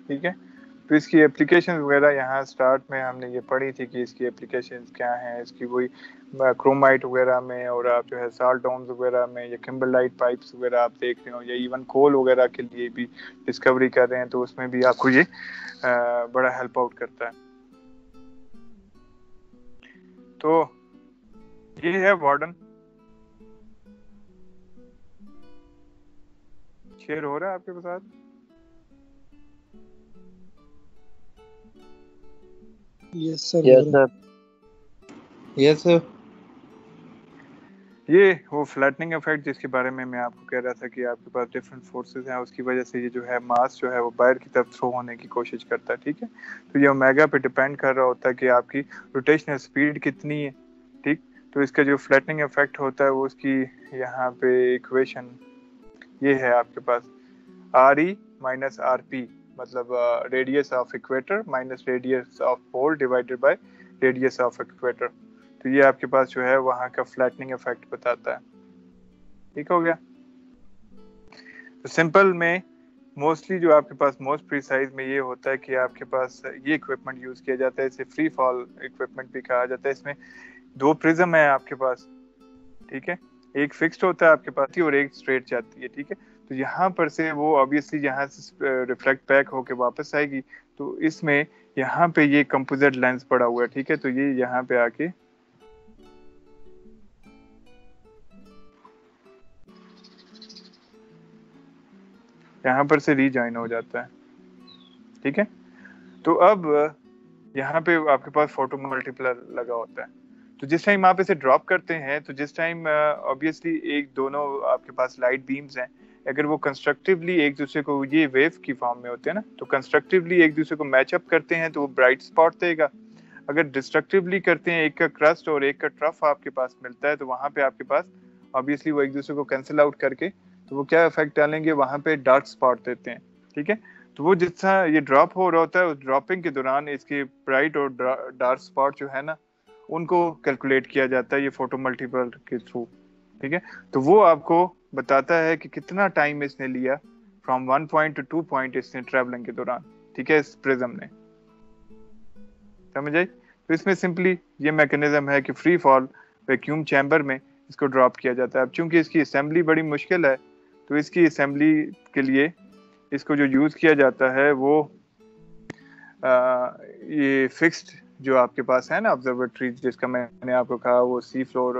ٹھیک ہے, تو اس کی اپلیکیشن وغیرہ یہاں سٹارٹ میں ہم نے یہ پڑھی تھی کہ اس کی اپلیکیشن کیا ہیں. اس کی وہی کرومائٹ وغیرہ میں, اور آپ جو ہے سالٹ ڈومز وغیرہ میں یا کمبرلائٹ پائپس وغیرہ آپ دیکھ رہے ہو, یا ایون کول وغیرہ کے لیے بھی ڈسکوری کر رہے ہیں, تو اس میں بھی آپ کو یہ بڑا ہیلپ آؤٹ کرتا ہے. تو یہ ہے وارڈن. شیئر ہو رہا ہے آپ کے ساتھ؟ یس سر. یس سر. یہ وہ فلیٹننگ افیکٹ جس کے بارے میں آپ کو کہہ رہا تھا کہ آپ کے پاس ڈفرینٹ فورسز ہیں, اس کی وجہ سے یہ جو ہے ماس جو ہے وہ باہر کی طرف تھرو ہونے کی کوشش کرتا ہے. ٹھیک ہے, تو یہ اومیگا پہ ڈیپینڈ کر رہا ہوتا ہے کہ آپ کی روٹیشنل سپیڈ کتنی ہے. ٹھیک, تو اس کا جو فلیٹننگ افیکٹ ہوتا ہے وہ اس کی یہاں پہ ایکویشن یہ ہے آپ کے پاس RE - RP. مطلب radius of equator minus radius of pole divided by radius of equator. تو یہ آپ کے پاس جو ہے وہاں کا فلیٹننگ افیکٹ بتاتا ہے. ٹھیک ہو گیا. تو سمپل میں موسٹلی جو آپ کے پاس موسٹ پریسائز میں یہ ہوتا ہے کہ آپ کے پاس یہ اکوپمنٹ یوز کیا جاتا ہے, اسے فری فال اکوپمنٹ بھی کہا جاتا ہے. اس میں 2 پرزم ہے آپ کے پاس, ٹھیک ہے, ایک فکسڈ ہوتا ہے آپ کے پاس اور ایک اسٹریٹ جاتی ہے, ٹھیک ہے. تو یہاں پر سے وہ آبویسلی یہاں سے ریفلیکٹ بیک ہو کے واپس آئے گی. تو اس میں یہاں پہ یہ کمپوزٹ لینس پڑا ہوا ہے, ٹھیک ہے. تو یہ یہاں پہ آ کے یہاں پر سے ری جوائن ہو جاتا ہے, ٹھیک ہے. تو اب یہاں پہ آپ کے پاس فوٹو ملٹیپلر لگا ہوتا ہے. تو جس ٹائم آپ اسے ڈراپ کرتے ہیں تو جس ٹائم آبویسلی ایک دونوں آپ کے پاس لائٹ بیمز ہیں, اگر وہ کنسٹرکٹیولی ایک دوسرے کو یہ ویو کی فارم میں ہوتے ہیں نا, تو کنسٹرکٹیولی ایک دوسرے کو میچ اپ کرتے ہیں تو وہ برائٹ اسپاٹ دے گا. اگر ڈسٹرکٹیولی کرتے ہیں, ایک کا کرسٹ اور ایک کا ٹرف آپ کے پاس ملتا ہے, تو وہاں پہ آپ کے پاس آبویسلی وہ ایک دوسرے کو کینسل آؤٹ کر کے تو وہ کیا افیکٹ ڈالیں گے, وہاں پہ ڈارک اسپاٹ دیتے ہیں, ٹھیک ہے. تو وہ جس طرح یہ ڈراپ ہو رہا ہوتا ہے, اس ڈراپنگ کے دوران اس کے برائٹ اور ڈارک اسپاٹ جو ہے نا, ان کو کیلکولیٹ کیا جاتا ہے یہ فوٹو ملٹیپل کے تھرو, ٹھیک ہے. تو وہ آپ کو بتاتا ہے کہ کتنا ٹائم اس نے لیا فرام 1 پوائنٹ ٹو 2 پوائنٹ اس نے ٹریولنگ کے دوران, ٹھیک ہے, اس پرزم نے. سمجھ آئی. تو اس میں سمپلی یہ میکنزم ہے کہ فری فال ویکیوم چیمبر میں اس کو ڈراپ کیا جاتا ہے. اب چونکہ اس کی اسمبلی بڑی مشکل ہے, تو اس کی اسمبلی کے لیے اس کو جو یوز کیا جاتا ہے وہ یہ فکسڈ جو آپ کے پاس ہے نا آبزرویٹری, جس کا میں نے آپ کو کہا وہ سی فلور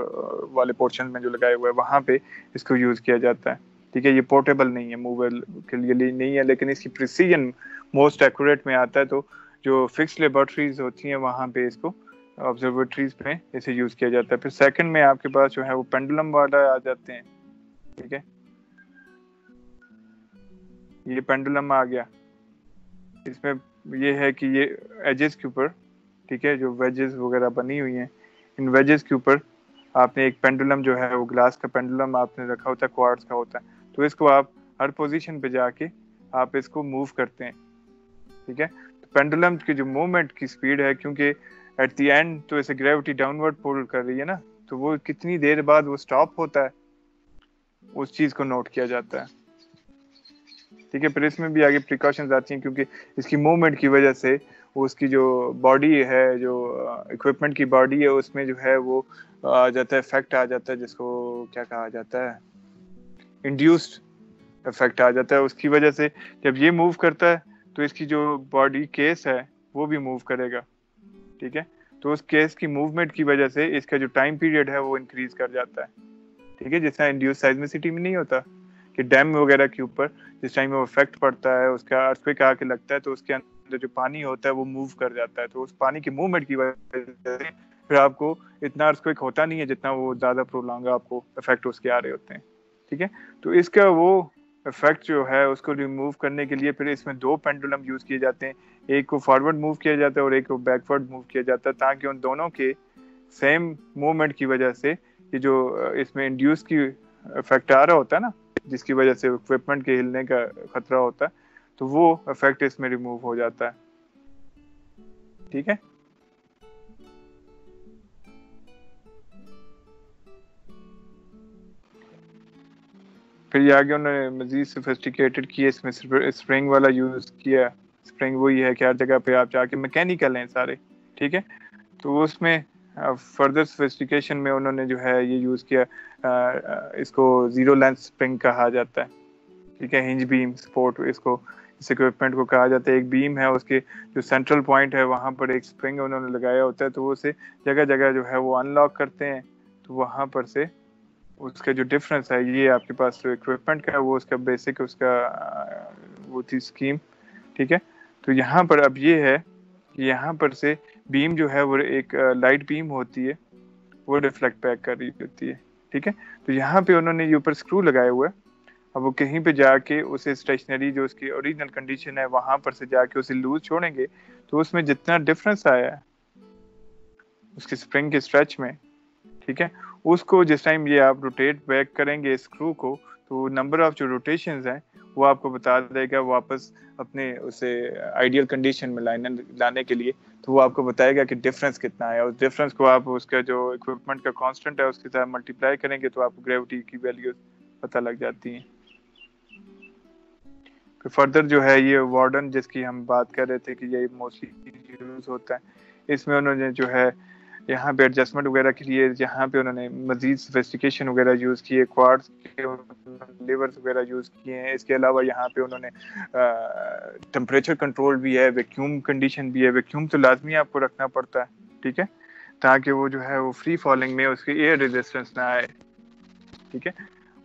والے پورشن میں جو لگائے ہوئے ہیں, وہاں پہ اس کو یوز کیا جاتا ہے, ٹھیک ہے. یہ پورٹیبل نہیں ہے, موویبل کے لیے نہیں ہے, لیکن اس کی پریسیجن موسٹ ایکوریٹ میں آتا ہے. تو جو فکسڈ لیبارٹریز ہوتی ہیں وہاں پہ اس کو آبزرویٹریز پہ اسے یوز کیا جاتا ہے. پھر سیکنڈ میں آپ کے پاس جو ہے وہ پینڈولم والا آ جاتے ہیں, ٹھیک ہے. یہ پینڈولم آ گیا. اس میں یہ ہے کہ یہ ایجز کے اوپر, ٹھیک ہے, جو ویجز وغیرہ بنی ہوئی ہیں, ان ویجز کے اوپر آپ نے ایک پینڈولم جو ہے وہ گلاس کا پینڈولم آپ نے رکھا ہوتا ہے, کوارٹز کا ہوتا ہے. تو اس کو آپ ہر پوزیشن پہ جا کے آپ اس کو موو کرتے ہیں, ٹھیک ہے. پینڈولم کی جو موومنٹ کی سپیڈ ہے, کیونکہ ایٹ دی اینڈ تو اسے گریوٹی ڈاؤن ورڈ پول کر رہی ہے نا, تو وہ کتنی دیر بعد وہ سٹاپ ہوتا ہے اس چیز کو نوٹ کیا جاتا ہے, ٹھیک ہے. پھر اس میں بھی آگے پریکاشنز آتی ہیں, کیونکہ اس کی موومنٹ کی وجہ سے وہ اس کی جو باڈی ہے, جو اکوپمنٹ کی باڈی ہے, اس میں جو ہے وہ آ جاتا ہے افیکٹ آ جاتا ہے, جس کو کیا کہا جاتا ہے, انڈیوسڈ افیکٹ آ جاتا ہے. اس کی وجہ سے جب یہ موو کرتا ہے تو اس کی جو باڈی کیس ہے وہ بھی موو کرے گا, ٹھیک ہے. تو اس کیس کی موومنٹ کی وجہ سے اس کا جو ٹائم پیریڈ ہے وہ انکریز کر جاتا ہے, ٹھیک ہے. جس طرح انڈیوس سائزمیسٹی میں نہیں ہوتا کہ ڈیم وغیرہ کے اوپر جس ٹائم وہ افیکٹ پڑتا ہے, اس کا ارتھکویک آ کے لگتا ہے, تو اس کے اندر جو پانی ہوتا ہے وہ موو کر جاتا ہے. تو اس پانی کی موومنٹ کی وجہ سے پھر آپ کو اتنا ارتھکویک ہوتا نہیں ہے جتنا وہ زیادہ پرولونگ آپ کو افیکٹ اس کے آ رہے ہوتے ہیں, ٹھیک ہے. تو اس کا وہ افیکٹ جو ہے اس کو ریموو کرنے کے لیے پھر اس میں 2 پینڈولم یوز کیے جاتے ہیں, ایک کو فارورڈ موو کیا جاتا ہے اور ایک کو بیکورڈ موو کیا جاتا ہے, تاکہ ان دونوں کے سیم موومنٹ کی وجہ سے یہ جو اس میں انڈیوس کی افیکٹ آ رہا ہوتا ہے نا, جس کی وجہ سے اکوپمنٹ کے ہلنے کا خطرہ ہوتا ہے, تو وہ افیکٹ اس میں ریموو ہو جاتا ہے, ٹھیک ہے. پھر یہ آگے انہوں نے مزید سوفسٹیکیٹڈ کیا, اس میں اسپرنگ والا یوز کیا. اسپرنگ وہی ہے کہ ہر جگہ پہ آپ جا کے میکینیکل ہیں سارے, ٹھیک ہے. تو اس میں فردر سوفسٹیکیشن میں انہوں نے جو ہے یہ یوز کیا, اس کو زیرو لینتھ اسپرنگ کہا جاتا ہے, ٹھیک ہے. ہنج بیم سپورٹ اس کو, اس اکوپمنٹ کو کہا جاتا ہے. ایک بیم ہے, اس کے جو سینٹرل پوائنٹ ہے وہاں پر ایک اسپرنگ انہوں نے لگایا ہوتا ہے, تو وہ اسے جگہ جگہ جو ہے وہ ان لاک کرتے ہیں. تو وہاں پر سے اس کا جو ڈفرنس ہے, یہ آپ کے پاس جو اکوپمنٹ کا ہے وہ اس کا بیسک اس کا وہ تھی اسکیم, ٹھیک ہے. تو یہاں پر اب یہ ہے کہ یہاں پر سے بیم جو ہے وہ ایک لائٹ بیم ہوتی ہے, وہ ریفلیکٹ بیک کر رہی ہوتی ہے, ٹھیک ہے. تو یہاں پہ انہوں نے یہ اوپر اسکرو لگائے ہوئے, اب وہ کہیں پہ جا کے اسے اسٹیشنری جو اس کی اوریجنل کنڈیشن ہے وہاں پر سے جا کے اسے لوز چھوڑیں گے, تو اس میں جتنا ڈفرنس آیا ہے اس کے اسپرنگ کے اسٹریچ میں, ٹھیک ہے, اس کو جس ٹائم یہ آپ روٹیٹ بیک کریں گے اسکرو کو, تو نمبر آف جو روٹیشنز ہیں وہ آپ کو بتا دے گا واپس اپنے اسے آئیڈیل کنڈیشن میں لانے کے لیے. تو وہ آپ کو بتائے گا کہ ڈفرینس کتنا ہے, اور ڈفرینس کو آپ اس کا جو اکوپمنٹ کا کانسٹنٹ ہے اس کے ساتھ ملٹیپلائی کریں گے تو آپ کو گریوٹی کی ویلیوز پتہ لگ جاتی ہیں. پھر فردر جو ہے یہ وارڈن جس کی ہم بات کر رہے تھے کہ یہ موسٹلی یوز ہوتا ہے, اس میں انہوں نے جو ہے یہاں پہ ایڈجسٹمنٹ وغیرہ کے لیے یہاں پہ انہوں نے مزید سوفسٹیکیشن وغیرہ یوز کیے, کوارٹز کے لیورز وغیرہ یوز کیے ہیں. اس کے علاوہ یہاں پہ انہوں نے ٹمپریچر کنٹرول بھی ہے, ویکیوم کنڈیشن بھی ہے. ویکیوم تو لازمی آپ کو رکھنا پڑتا ہے, ٹھیک ہے, تاکہ وہ جو ہے وہ فری فالنگ میں اس کی ایئر ریزسٹنس نہ آئے, ٹھیک ہے.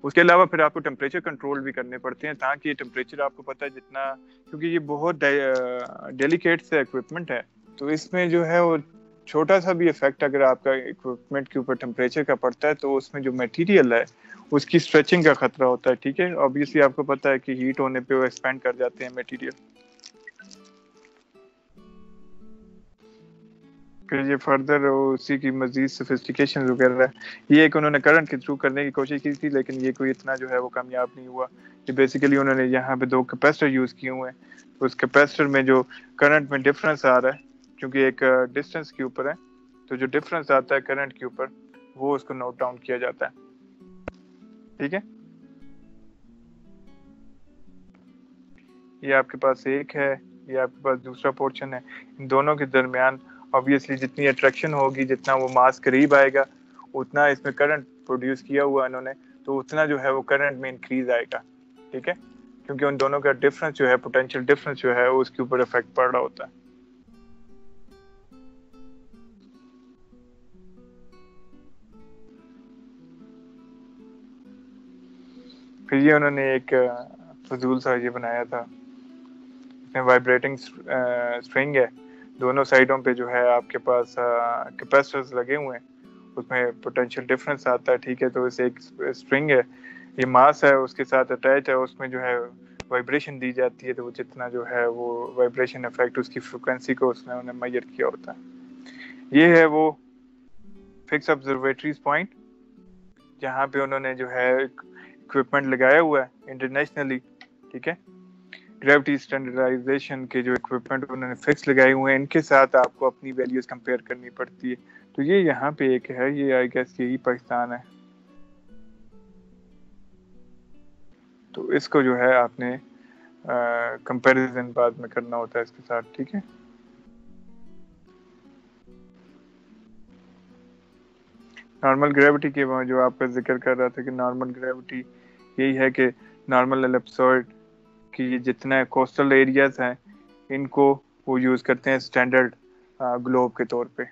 اس کے علاوہ پھر آپ کو ٹمپریچر کنٹرول بھی کرنے پڑتے ہیں تاکہ یہ ٹمپریچر آپ کو پتہ ہے جتنا, کیونکہ یہ بہت ڈیلیکیٹ سے اکوپمنٹ ہے, تو اس میں جو ہے وہ چھوٹا سا بھی افیکٹ اگر آپ کا اکوپمنٹ کے اوپر ٹمپریچر کا پڑتا ہے تو اس میں جو میٹیریل ہے اس کی اسٹریچنگ کا خطرہ ہوتا ہے, ٹھیک ہے. obviously آپ کو پتہ ہے کہ ہیٹ ہونے پہ وہ ایکسپینڈ کر جاتے ہیں میٹیریل. کہ یہ فردر اسی کی مزید سوفسٹیکیشن وغیرہ ہے, یہ ایک انہوں نے کرنٹ کے تھرو کرنے کی کوشش کی تھی لیکن یہ کوئی اتنا جو ہے وہ کامیاب نہیں ہوا. یہ بیسیکلی انہوں نے یہاں پہ 2 کیپیسٹر یوز کیے ہوئے ہیں, تو اس کیپیسٹر میں جو کرنٹ میں ڈفرینس آ رہا ہے کیونکہ ایک ڈسٹینس کے اوپر ہے, تو جو ڈفرینس آتا ہے کرنٹ کے اوپر وہ اس کو نوٹ ڈاؤن کیا جاتا ہے, ٹھیک ہے. یہ آپ کے پاس ایک ہے, یہ آپ کے پاس دوسرا پورشن ہے. ان دونوں کے درمیان obviously جتنی اٹریکشن ہوگی, جتنا وہ ماس قریب آئے گا اتنا اس میں کرنٹ پروڈیوس کیا ہوا انہوں نے, تو اتنا جو ہے وہ کرنٹ میں انکریز آئے گا, ٹھیک ہے, کیونکہ ان دونوں کا ڈفرنس جو ہے پوٹینشیل ڈفرنس جو ہے اس کے اوپر افیکٹ پڑ رہا ہوتا ہے. پھر یہ انہوں نے ایک فضول سا یہ بنایا تھا, اس میں وائبریٹنگ اسٹرنگ ہے, دونوں سائڈوں پہ جو ہے آپ کے پاس کیپیسٹرز لگے ہوئے ہیں, اس میں پوٹینشیل ڈفرنس آتا ہے, ٹھیک ہے. تو اس ایک اسٹرنگ ہے, یہ ماس ہے اس کے ساتھ اٹیچ ہے, اس میں جو ہے وائبریشن دی جاتی ہے, تو وہ جتنا جو ہے وہ وائبریشن افیکٹ اس کی فریکوینسی کو اس نے انہیں میجر کیا ہوتا ہے. یہ ہے وہ فکس آبزرویٹریز پوائنٹ جہاں پہ انہوں نے جو ہے اکوپمنٹ لگایا ہوا ہے انٹرنیشنلی, ٹھیک ہے. گریوٹی اسٹینڈرڈائزیشن کے جو اکوپمنٹ انہوں نے فکس لگائے ہوئے ہیں, ان کے ساتھ آپ کو اپنی ویلیوز کمپیئر کرنی پڑتی ہے. تو یہ یہاں پہ ایک ہے, یہ آئی گیس یہی پاکستان ہے, تو اس کو جو ہے آپ نے کمپیریزن بعد میں کرنا ہوتا ہے اس کے ساتھ, ٹھیک ہے. نارمل گریوٹی کے جو آپ کا ذکر کر رہا تھا کہ نارمل گریوٹی یہی ہے کہ نارمل ایلپسوئڈ کی جتنے کوسٹل ایریاز ہیں ان کو وہ یوز کرتے ہیں اسٹینڈرڈ گلوب کے طور پہ,